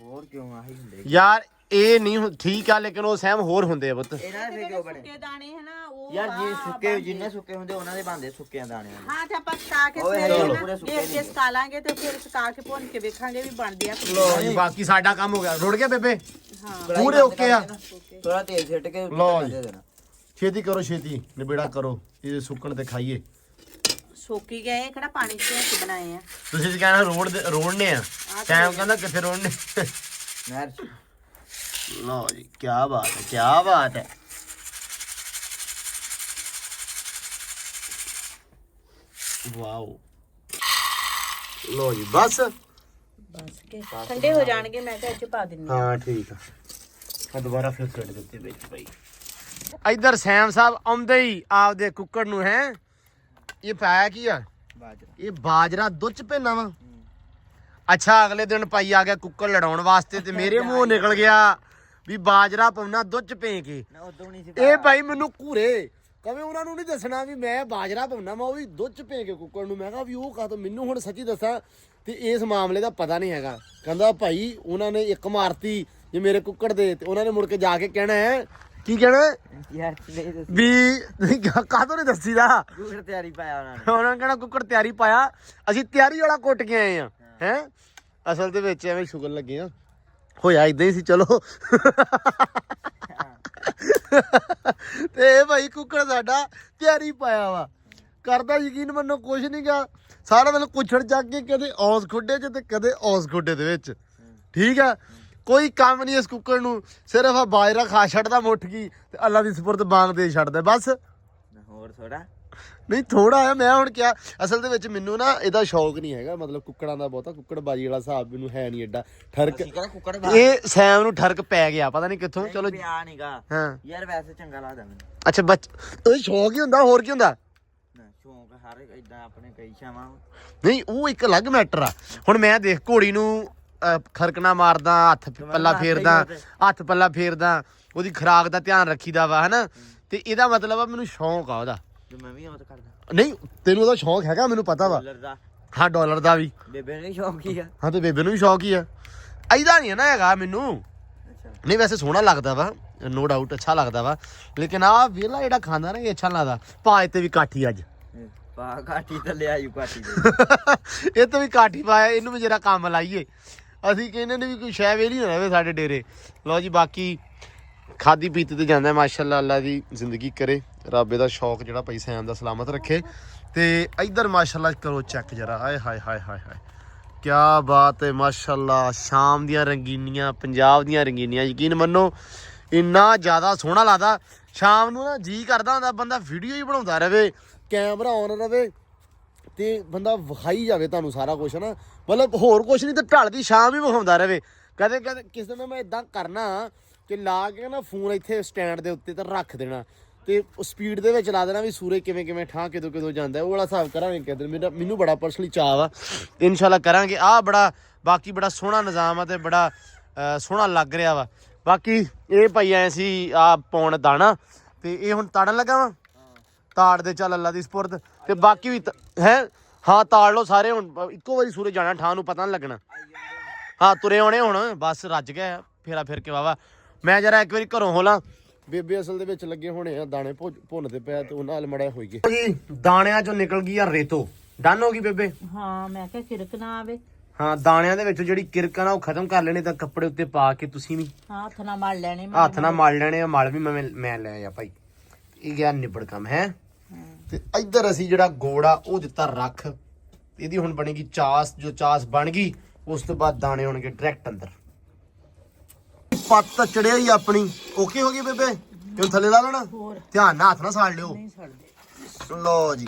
ਹੋਰ ਕਿਉਂ ਆਹੀ ਹੁੰਦੇ ਯਾਰ ਇਹ ਨਹੀਂ ਠੀਕ ਆ, ਲੇਕਿਨ ਉਹ ਸੈਮ ਹੋਰ ਹੁੰਦੇ ਆ ਪੁੱਤ। ਇਹਨਾਂ ਦੇ ਕਿਉਂ ਬਣੇ ਸੁੱਕੇ ਦਾਣੇ ਹਨਾ ਉਹ ਯਾਰ? ਜੇ ਸੁੱਕੇ ਜਿੰਨੇ ਸੁੱਕੇ ਹੁੰਦੇ ਉਹਨਾਂ ਦੇ ਬਣਦੇ ਸੁੱਕਿਆਂ ਦਾਣਿਆਂ ਦੇ। ਹਾਂ, ਤੇ ਆਪਾਂ ਸੁਕਾ ਕੇ ਓਏ ਸਵੇਰੇ ਚਲੋ, ਨਾ ਪੂਰੇ ਸੁੱਕੇ ਦੇਖ ਕੇ ਸੁਕਾ ਲਾਂਗੇ ਤੇ ਫਿਰ ਸੁਕਾ ਕੇ ਭੁੰਨ ਕੇ ਵੇਖਾਂਗੇ ਵੀ ਬਣਦੇ ਆ। ਲਓ ਜੀ, ਬਾਕੀ ਸਾਡਾ ਕੰਮ ਹੋ ਗਿਆ। ਰੁੜ ਗਿਆ ਬੇਬੇ? ਹਾਂ, ਪੂਰੇ ਓਕੇ ਆ। ਥੋੜਾ ਤੇਲ ਛਿੱਟ ਕੇ ਲਓ ਜੀ, ਦੇ ਦੇਣਾ। ਛੇਤੀ ਕਰੋ, ਛੇਤੀ ਨਿਬੇੜਾ ਕਰੋ, ਇਹਦੇ ਸੁੱਕਣ ਤੇ ਖਾਈਏ। ਸੋਕੀ ਗਏ, ਕਿਹੜਾ ਪਾਣੀ ਚ ਬਣਾਏ ਆ। ਤੁਸੀਂ ਜੀ ਕਹਿਣਾ ਰੋੜਨੇ ਆ, ਸੈਮ ਕਹਿੰਦਾ ਕਿੱਥੇ ਰੋੜਨੇ। ਨਹਿਰ ਚ। ਲਓ ਜੀ, ਕੀ ਬਾਤ ਹੈ, ਕੀ ਬਾਤ ਹੈ। ਵਾਓ, ਲਓ ਜੀ, ਬਸ ਕੇ ਠੰਡੇ ਹੋ ਜਾਣਗੇ, ਮੈਂ ਕਿਹਾ ਇਹ ਚ ਪਾ ਦਿੰਨੀ ਹਾਂ ਠੀਕ ਆ। ਮੈਂ ਦੁਬਾਰਾ ਫਿਰ ਛੱਡ ਦਿੱਤੇ ਵਿੱਚ ਭਾਈ। ਇੱਧਰ ਸੈਮ ਸਾਹਿਬ ਆਉਂਦੇ ਹੀ ਆਪਦੇ ਕੁੱਕੜ ਨੂੰ ਹੈ ਇਹ ਪਾਇਆ ਕੀ ਆ? ਬਾਜਰਾ। ਇਹ ਬਾਜਰਾ ਦੁੱਧ ਚ ਭੇਨਾ ਵਾ। ਅੱਛਾ, ਅਗਲੇ ਦਿਨ ਭਾਈ ਆ ਗਿਆ ਕੁੱਕੜ ਲੜਾਉਣ ਵਾਸਤੇ, ਤੇ ਮੇਰੇ ਮੂੰਹੋਂ ਨਿਕਲ ਗਿਆ ਵੀ ਬਾਜਰਾ ਪਾਉਣਾ ਦੁੱਧ ਚ ਭੇ ਕੇ। ਨਾ ਉਦੋਂ ਨਹੀਂ ਸੀ ਇਹ ਭਾਈ ਮੈਨੂੰ ਘੂਰੇ ਕਵੇਂ, ਉਹਨਾਂ ਨੂੰ ਨਹੀਂ ਦੱਸਣਾ ਵੀ ਮੈਂ ਬਾਜਰਾ ਪਾਉਣਾ, ਮੈਂ ਉਹ ਵੀ ਦੁੱਧ ਚ ਭੇ ਕੇ ਕੁੱਕੜ ਨੂੰ। ਮੈਂ ਕਿਹਾ ਵੀ ਉਹ ਕਾਹਤੋਂ, ਮੈਨੂੰ ਹੁਣ ਸੱਚੀ ਦੱਸਾਂ ਤੇ ਇਸ ਮਾਮਲੇ ਦਾ ਪਤਾ ਨਹੀਂ ਹੈਗਾ। ਕਹਿੰਦਾ ਭਾਈ ਉਹਨਾਂ ਨੇ ਇੱਕ ਮਾਰਤੀ ਜੇ ਮੇਰੇ ਕੁੱਕੜ ਦੇ, ਤੇ ਉਹਨਾਂ ਨੇ ਮੁੜ ਕੇ ਜਾ ਕੇ ਕਹਿਣਾ ਹੈ, ਕੀ ਕਹਿਣਾ ਯਾਰ ਨਹੀਂ ਦੱਸੀ ਵੀ ਕਾਹਤੋਂ ਨਹੀਂ ਦੱਸੀਦਾ। ਕੁੱਕੜ ਤਿਆਰੀ ਪਾਇਆ ਉਹਨਾਂ ਨੇ। ਉਹਨਾਂ ਨੇ ਕਹਿਣਾ ਕੁੱਕੜ ਤਿਆਰੀ ਪਾਇਆ, ਅਸੀਂ ਤਿਆਰੀ ਵਾਲਾ ਕੁੱਟ ਕੇ ਆਏ ਆ। ਹੈ ਅਸਲ ਦੇ ਵਿੱਚ ਐਵੇਂ ਸ਼ੁਗਰ ਲੱਗੇ ਆ, ਹੋਇਆ ਇਦਾਂ ਹੀ ਸੀ। ਚਲੋ ਤੇ ਭਾਈ ਕੁੱਕੜ ਸਾਡਾ ਤਿਆਰੀ ਪਾਇਆ ਵਾ, ਕਰਦਾ ਯਕੀਨ ਮੰਨੋ ਕੁਛ ਨਹੀਂ ਗਾ। ਸਾਰਾ ਦਿਨ ਕੁੱਛੜ ਚੱਕ ਕੇ ਕਦੇ ਔਸ ਖੁੱਡੇ 'ਚ ਤੇ ਕਦੇ ਔਸ ਖੁੱਡੇ ਦੇ ਵਿੱਚ, ਠੀਕ ਆ। ਕੋਈ ਕੰਮ ਨਹੀਂ ਇਸ ਕੁੱਕੜ ਨੂੰ, ਸਿਰਫ ਆ ਬਾਜਰਾ ਖਾ ਛੱਡਦਾ ਮੁੱਠ ਗਈ ਤੇ ਅੱਲਾ ਦੀ ਸਪੁਰਦ ਬਾਂਗ ਦੇ ਛੱਡਦਾ ਬਸ। ਹੋਰ ਥੋੜਾ ਨਹੀਂ ਥੋੜਾ ਆ, ਮੈਂ ਹੁਣ ਕਿਹਾ ਅਸਲ ਦੇ ਵਿੱਚ ਮੈਨੂੰ ਨਾ ਇਹਦਾ ਸ਼ੌਕ ਨਹੀਂ ਹੈਗਾ, ਮਤਲਬ ਕੁੱਕੜਾਂ ਦਾ ਬਹੁਤਾ, ਕੁੱਕੜਬਾਜੀ ਵਾਲਾ ਹਿਸਾਬ ਮੈਨੂੰ ਹੈ ਨਹੀਂ ਐਡਾ ਠਰਕ। ਕੁੱਕੜ ਇਹ ਸੈਮ ਨੂੰ ਠਰਕ ਪੈ ਗਿਆ ਪਤਾ ਨਹੀਂ ਕਿੱਥੋਂ। ਚਲੋ ਪਿਆ ਨੀਗਾ ਹਾਂ ਯਾਰ, ਵੈਸੇ ਚੰਗਾ ਲੱਗਦਾ ਮੈਨੂੰ। ਅੱਛਾ ਉਹ ਸ਼ੌਕ ਹੀ ਹੁੰਦਾ, ਹੋਰ ਕੀ ਹੁੰਦਾ? ਸ਼ੌਂਕ ਹਰ ਇਦਾਂ ਆਪਣੇ ਕਈ ਸ਼ਾਵਾਂ। ਨਹੀਂ ਉਹ ਇੱਕ ਅਲੱਗ ਮੈਟਰ ਆ। ਹੁਣ ਮੈਂ ਦੇਖ ਘੋੜੀ ਨੂੰ ਖਰਕਣਾ ਮਾਰਦਾ, ਹੱਥ ਪੱਲਾ ਫੇਰਦਾ, ਉਹਦੀ ਖੁਰਾਕ ਦਾ ਧਿਆਨ ਰੱਖੀਦਾ ਵਾ ਹਨਾ, ਤੇ ਇਹਦਾ ਮਤਲਬ ਆ ਮੈਨੂੰ ਸ਼ੌਂਕ ਆ ਉਹਦਾ। ਮੈਂ ਵੀ ਉਹ ਕਰਦਾ। ਨਹੀਂ ਤੈਨੂੰ ਉਹਦਾ ਸ਼ੌਂਕ ਹੈਗਾ, ਮੈਨੂੰ ਪਤਾ ਵਾ। ਹਾਂ ਡਾਲਰ ਦਾ ਵੀ ਬੇਬੇ ਨੂੰ ਸ਼ੌਂਕ ਹੀ ਆ। ਹਾਂ ਤੇ ਬੇਬੇ ਨੂੰ ਵੀ ਸ਼ੌਂਕ ਹੀ ਆ। ਐਦਾ ਨਹੀਂ ਨਾ ਹੈਗਾ ਮੈਨੂੰ। ਨਹੀਂ ਵੈਸੇ ਸੋਹਣਾ ਲੱਗਦਾ ਵਾ, ਨੋ ਡਾਊਟ ਅੱਛਾ ਲੱਗਦਾ ਵਾ, ਲੇਕਿਨ ਆ ਵੇਲਾ ਜਿਹੜਾ ਖਾਂਦਾ ਨਾ ਇਹ ਅੱਛਾ ਲੱਗਦਾ। ਪਾ ਤੇ ਵੀ ਕਾਠੀ ਅੱਜ ਪਾ ਕਾਠੀ ਤੇ ਲਿਆਈ ਕਾਠੀ ਇਹ ਤੋਂ ਵੀ ਕਾਠੀ ਪਾਇਆ, ਇਹਨੂੰ ਵੀ ਜਿਹੜਾ ਕੰਮ ਲਾਈਏ। ਅਸੀਂ ਕਹਿੰਦੇ ਨੇ ਵੀ ਕੋਈ ਸ਼ੈ ਵੇਲੀ ਨਾ ਰਹੇ ਸਾਡੇ ਡੇਰੇ। ਲਓ ਜੀ ਬਾਕੀ ਖਾਦੀ ਪੀਤੀ ਤੇ ਜਾਂਦਾ ਮਾਸ਼ਾਅੱਲਾ, ਅੱਲਾ ਦੀ ਜ਼ਿੰਦਗੀ ਕਰੇ, ਰੱਬ ਦਾ ਸ਼ੌਕ ਜਿਹੜਾ ਭਾਈ ਸੈਮ ਦਾ ਸਲਾਮਤ ਰੱਖੇ। ਤੇ ਇੱਧਰ ਮਾਸ਼ਾਅੱਲਾ ਕਰੋ ਚੈੱਕ ਜਰਾ, ਹਾਏ ਹਾਏ ਹਾਏ ਹਾਏ ਹਾਏ ਕਿਆ ਬਾਤ ਹੈ ਮਾਸ਼ਾਅੱਲਾ। ਸ਼ਾਮ ਦੀਆਂ ਰੰਗੀਨੀਆਂ, ਪੰਜਾਬ ਦੀਆਂ ਰੰਗੀਨੀਆਂ, ਯਕੀਨ ਮੰਨੋ ਇੰਨਾ ਜ਼ਿਆਦਾ ਸੋਹਣਾ ਲੱਗਦਾ। ਸ਼ਾਮ ਨੂੰ ਨਾ ਜੀ ਕਰਦਾ ਹੁੰਦਾ ਬੰਦਾ ਵੀਡੀਓ ਹੀ ਬਣਾਉਂਦਾ ਰਹੇ, ਕੈਮਰਾ ਔਨ ਰਵੇ ਤੇ ਬੰਦਾ ਵਿਖਾਈ ਜਾਵੇ ਤੁਹਾਨੂੰ ਸਾਰਾ ਕੁਛ ਨਾ, ਮਤਲਬ ਹੋਰ ਕੁਛ ਨਹੀਂ ਤੇ ਢਲਦੀ ਸ਼ਾਮ ਹੀ ਵਿਖਾਉਂਦਾ ਰਹੇ। ਕਦੇ ਕਦੇ ਕਿਸੇ ਦਿਨ ਮੈਂ ਇਦਾਂ ਕਰਨਾ ਕਿ ਲਾ ਕੇ ਨਾ ਫੋਨ ਇੱਥੇ ਸਟੈਂਡ ਦੇ ਉੱਤੇ ਤੇ ਰੱਖ ਦੇਣਾ ਤੇ ਸਪੀਡ ਦੇ ਵਿੱਚ ਲਾ ਦੇਣਾ ਵੀ ਸੂਰਜ ਕਿਵੇਂ ਕਿਵੇਂ ਠਾਂ ਕਿਦੋਂ ਜਾਂਦਾ, ਉਹ ਵਾਲਾ ਹਿਸਾਬ ਕਰਾਂਗੇ ਕਿਤੇ। ਮੈਨੂੰ ਬੜਾ ਪਰਸਨਲੀ ਚਾਅ ਵਾ, ਇਨਸ਼ਾਅੱਲਾ ਕਰਾਂਗੇ। ਆਹ ਬੜਾ ਬਾਕੀ ਬੜਾ ਸੋਹਣਾ ਨਿਜ਼ਾਮ ਆ ਤੇ ਬੜਾ ਸੋਹਣਾ ਲੱਗ ਰਿਹਾ ਵਾ। ਬਾਕੀ ਇਹ ਭਾਈ ਐ ਸੀ ਆ ਪਾਉਣ ਦਾਣਾ ਤੇ ਇਹ ਹੁਣ ਤਾੜਨ ਲੱਗਾ ਵਾ। ਤਾੜ ਦੇ ਚੱਲ ਅੱਲਾ ਦੀ ਸਪੁਰਦ। ਤੇ ਬਾਕੀ ਵੀ ਹੈ ਹਾਂ ਤਾੜ ਲਓ ਸਾਰੇ, ਹੁਣ ਇੱਕੋ ਵਾਰੀ ਸੂਰਜ ਜਾਣਾ ਠਾਂ ਨੂੰ ਪਤਾ ਨਹੀਂ ਲੱਗਣਾ। ਹਾਂ ਤੁਰੇ ਆਉਣੇ ਹੁਣ, ਬਸ ਰੱਜ ਗਏ ਫੇਰਾ ਫਿਰ ਕੇ ਵਾਵਾ। ਮੈਂ ਜਰਾ ਇੱਕ ਵਾਰੀ ਘਰੋਂ ਹੋਲਾਂ, ਬੇਬੇ ਅਸਲ ਦੇ ਵਿੱਚ ਲੱਗੇ ਹੋਣੇ ਆ ਦਾਣੇ ਭੁੰਨਦੇ ਪਿਆ ਤੇ ਉਹਨਾਂ ਨਾਲ ਮੜਿਆ ਹੋਈ ਗਏ ਜੀ। ਦਾਣਿਆਂ ਚੋਂ ਨਿਕਲ ਗਈ ਆ ਰੇਤੋ, ਡਨ ਹੋ ਗਈ ਬੇਬੇ। ਹਾਂ ਮੈਂ ਕਿਹਾ ਕਿਰਕ ਨਾ ਆਵੇ। ਹਾਂ ਦਾਣਿਆਂ ਦੇ ਵਿੱਚੋਂ ਜਿਹੜੀ ਕਿਰਕ ਆ ਨਾ ਉਹ ਖਤਮ ਕਰ ਲੈਣੀ, ਤਾਂ ਕੱਪੜੇ ਉੱਤੇ ਪਾ ਕੇ ਤੁਸੀਂ ਵੀ ਹੱਥ ਨਾਲ ਮਲ ਲੈਣੇ, ਹੱਥ ਨਾਲ ਮਲ ਲੈਣੇ ਆ। ਮਲ ਵੀ ਮੈਂ ਲੈ ਆ ਭਾਈ, ਇਹ ਗਿਆ ਨਿਬੜ ਕੰਮ ਹੈ। ਤੇ ਇੱਧਰ ਅਸੀਂ ਜਿਹੜਾ ਗੋੜ ਆ ਉਹ ਦਿੱਤਾ ਰੱਖ, ਇਹਦੀ ਹੁਣ ਬਣੇਗੀ ਚਾਸ। ਜੋ ਚਾਸ ਬਣ ਗਈ ਉਸ ਤੋਂ ਬਾਅਦ ਦਾਣੇ ਹੋਣਗੇ ਡਾਇਰੈਕਟ ਅੰਦਰ। ਪੱਤ ਚੜਿਆ ਹੀ ਆਪਣੀ ਓਕੇ ਹੋ ਗਈ ਬੇਬੇ, ਇਹਨੂੰ ਥੱਲੇ ਲਾ ਲੈਣਾ, ਧਿਆਨ ਨਾਲ ਹੱਥ ਨਾਲ ਸਾੜ ਲਿਓ। ਲਓ ਜੀ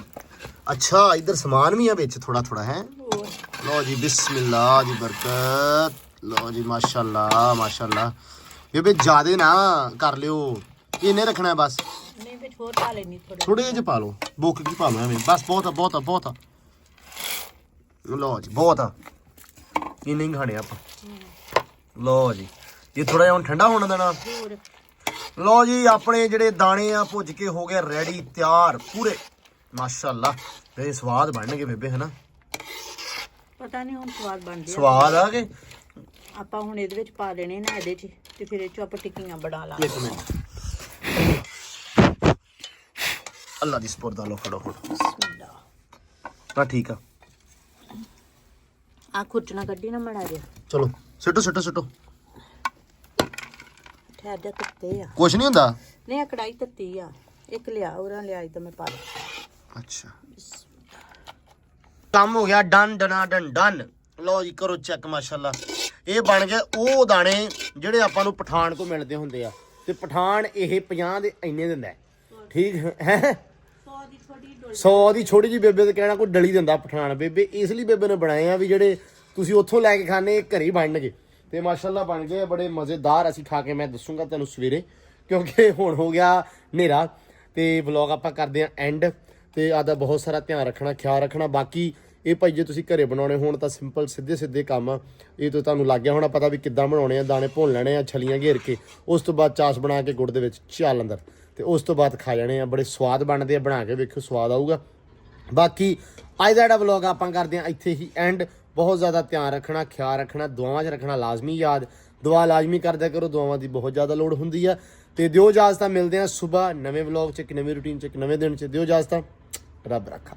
ਅੱਛਾ ਇੱਧਰ ਸਮਾਨ ਵੀ ਆ ਵਿੱਚ ਥੋੜਾ ਥੋੜਾ ਹੈ। ਲਓ ਜੀ ਬਿਸਮਿਲ੍ਲਾ ਦੀ ਬਰਕਤ। ਲਓ ਜੀ ਮਾਸ਼ਾਅੱਲਾ ਮਾਸ਼ਾਅੱਲਾ। ਬੇਬੇ ਜ਼ਿਆਦੇ ਨਾ ਕਰ ਲਿਓ, ਇਹਨੇ ਰੱਖਣਾ ਬਸ। ਨਹੀਂ ਵਿੱਚ ਹੋਰ ਪਾ ਲੈਣੀ ਥੋੜੇ ਜਿਹੇ ਪਾ ਲਓ, ਬੁੱਕ ਕੀ ਪਾਵਾਂ ਐਵੇਂ, ਬਸ ਬਹੁਤ ਆ ਬਹੁਤ ਆ ਬਹੁਤ ਆ। ਲਓ ਜੀ ਬਹੁਤ ਆ, ਇੰਨੇ ਹੀ ਖਾਣੇ ਆਪਾਂ। ਲਓ ਜੀ ਇਹ ਥੋੜਾ ਜਿਹਾ ਹੁਣ ਠੰਡਾ ਹੋਣ ਦੇਣਾ। ਲਓ ਜੀ ਆਪਣੇ ਜਿਹੜੇ ਦਾਣੇ ਆ ਭੁੱਜ ਕੇ ਹੋ ਗਏ ਰੈਡੀ, ਤਿਆਰ ਪੂਰੇ ਮਾਸ਼ਾਅੱਲਾ। ਤੇ ਸਵਾਦ ਬਣਨਗੇ ਬੇਬੇ ਹਨਾ, ਪਤਾ ਨਹੀਂ ਹੁਣ ਸਵਾਦ ਬਣ ਗਿਆ। ਸਵਾਦ ਆ ਕੇ ਆਪਾਂ ਹੁਣ ਇਹਦੇ ਵਿੱਚ ਪਾ ਦੇਣੇ ਨਾ ਇਹਦੇ 'ਚ, ਤੇ ਫਿਰ ਇਹ 'ਚੋਂ ਆਪਾਂ ਟਿੱਕੀਆਂ ਬਣਾ ਲਾਂਗੇ। ਇੱਕ ਮਿੰਟ ਅੱਲਾ ਦੀ ਸਪੁਰਦ ਲਓ, ਫੜੋ ਹੁਣ ਤਾਂ ਠੀਕ ਆ। ਆ ਖੁਰਚਣਾ ਕੱਢੀ ਨਾ ਮੜਾ ਜਿਹਾ, ਚਲੋ ਸਿੱਟੋ ਸਿੱਟੋ ਸਿੱਟੋ, ਠਹਿਰ ਜਾ ਤੱਤੇ ਆ। ਕੁਛ ਨਹੀਂ ਹੁੰਦਾ। ਨਹੀਂ ਆ ਕੜਾਈ ਤੱਤੀ ਆ, ਇੱਕ ਲਿਆ ਉਹਨਾਂ ਲਿਆਈ ਤਾਂ ਮੈਂ ਪਾ ਲਿਆ। ਅੱਛਾ ਕੰਮ ਹੋ ਗਿਆ ਡਨ ਡਨਾ ਡਨ ਡਨ। ਲਓ ਜੀ ਕਰੋ ਚੈੱਕ ਮਾਸ਼ਾਅੱਲਾ। ਇਹ ਬਣ ਗਏ ਉਹ ਦਾਣੇ ਜਿਹੜੇ ਆਪਾਂ ਨੂੰ ਪਠਾਨ ਤੋਂ ਮਿਲਦੇ ਹੁੰਦੇ ਆ, ਤੇ ਪਠਾਨ ਇਹ 50 ਦੇ ਇੰਨੇ ਦਿੰਦਾ ਹੈ, ਠੀਕ ਹੈ। 100 ਦੀ ਛੋਟੀ ਜੀ ਬੇਬੇ ਤੇ ਕਹਿਣਾ ਕੋਈ ਡਲੀ ਦਿੰਦਾ ਪਠਾਨ। ਬੇਬੇ ਇਸ ਲਈ ਬੇਬੇ ਨੇ ਬਣਾਏ ਆ ਵੀ ਜਿਹੜੇ ਤੁਸੀਂ ਉੱਥੋਂ ਲੈ ਕੇ ਖਾਣੇ ਇਹ ਘਰੇ ਹੀ ਬਣਨਗੇ। ਤੇ ਮਾਸ਼ਾਅੱਲਾ ਬਣ ਗਏ ਬੜੇ ਮਜ਼ੇਦਾਰ। ਅਸੀਂ ਖਾ ਕੇ ਮੈਂ ਦੱਸੂਗਾ ਤੁਹਾਨੂੰ ਸਵੇਰੇ, ਕਿਉਂਕਿ ਹੁਣ ਹੋ ਗਿਆ ਹਨੇਰਾ ਤੇ ਵਲੌਗ ਆਪਾਂ ਕਰਦੇ ਆ ਐਂਡ। ਤੇ ਆਦਾ ਬਹੁਤ ਸਾਰਾ ਧਿਆਨ ਰੱਖਣਾ, ਖਿਆਲ ਰੱਖਣਾ। ਬਾਕੀ ਇਹ ਭਾਈ ਜੇ ਤੁਸੀਂ ਘਰੇ ਬਣਾਉਣੇ ਹੋਣ ਤਾਂ ਸਿੰਪਲ ਸਿੱਧੇ ਕੰਮ ਆ। ਇਹ ਤੋਂ ਤੁਹਾਨੂੰ ਲੱਗ ਗਿਆ ਹੋਣਾ ਪਤਾ ਵੀ ਕਿੱਦਾਂ ਬਣਾਉਣੇ ਆ। ਦਾਣੇ ਭੁੰਨ ਲੈਣੇ ਆ ਛਲੀਆਂ ਘੇਰ ਕੇ, ਉਸ ਤੋਂ ਬਾਅਦ ਚਾਸ ਬਣਾ ਕੇ ਗੁੜ ਦੇ ਵਿੱਚ ਚੱਲ ਅੰਦਰ, ਤੇ ਉਸ ਤੋਂ ਬਾਅਦ ਖਾ ਜਾਣੇ ਆ। ਬੜੇ ਸਵਾਦ ਬਣਦੇ ਆ, ਬਣਾ ਕੇ ਵੇਖਿਓ ਸਵਾਦ ਆਊਗਾ। ਬਾਕੀ ਅੱਜ ਦਾ ਜਿਹੜਾ ਵਲੌਗ ਆਪਾਂ ਕਰਦੇ ਆ ਇੱਥੇ ਹੀ ਐਂਡ। ਬਹੁਤ ਜ਼ਿਆਦਾ ਧਿਆਨ ਰੱਖਣਾ, ਖਿਆਲ ਰੱਖਣਾ, ਦੁਆਵਾਂ 'ਚ ਰੱਖਣਾ ਲਾਜ਼ਮੀ ਯਾਦ। ਦੁਆ ਲਾਜ਼ਮੀ ਕਰਦਿਆ ਕਰੋ, ਦੁਆਵਾਂ ਦੀ ਬਹੁਤ ਜ਼ਿਆਦਾ ਲੋੜ ਹੁੰਦੀ ਆ। ਤੇ ਦਿਓ ਇਜਾਜ਼ਤ, ਮਿਲਦੇ ਆ ਸਵੇਰ ਨਵੇਂ ਵਲੌਗ 'ਚ, ਇੱਕ ਨਵੀਂ ਰੂਟੀਨ 'ਚ, ਇੱਕ ਨਵੇਂ ਦਿਨ 'ਚ। ਦਿਓ ਇਜਾਜ਼ਤ, ਰੱਬ ਰੱਖਾ।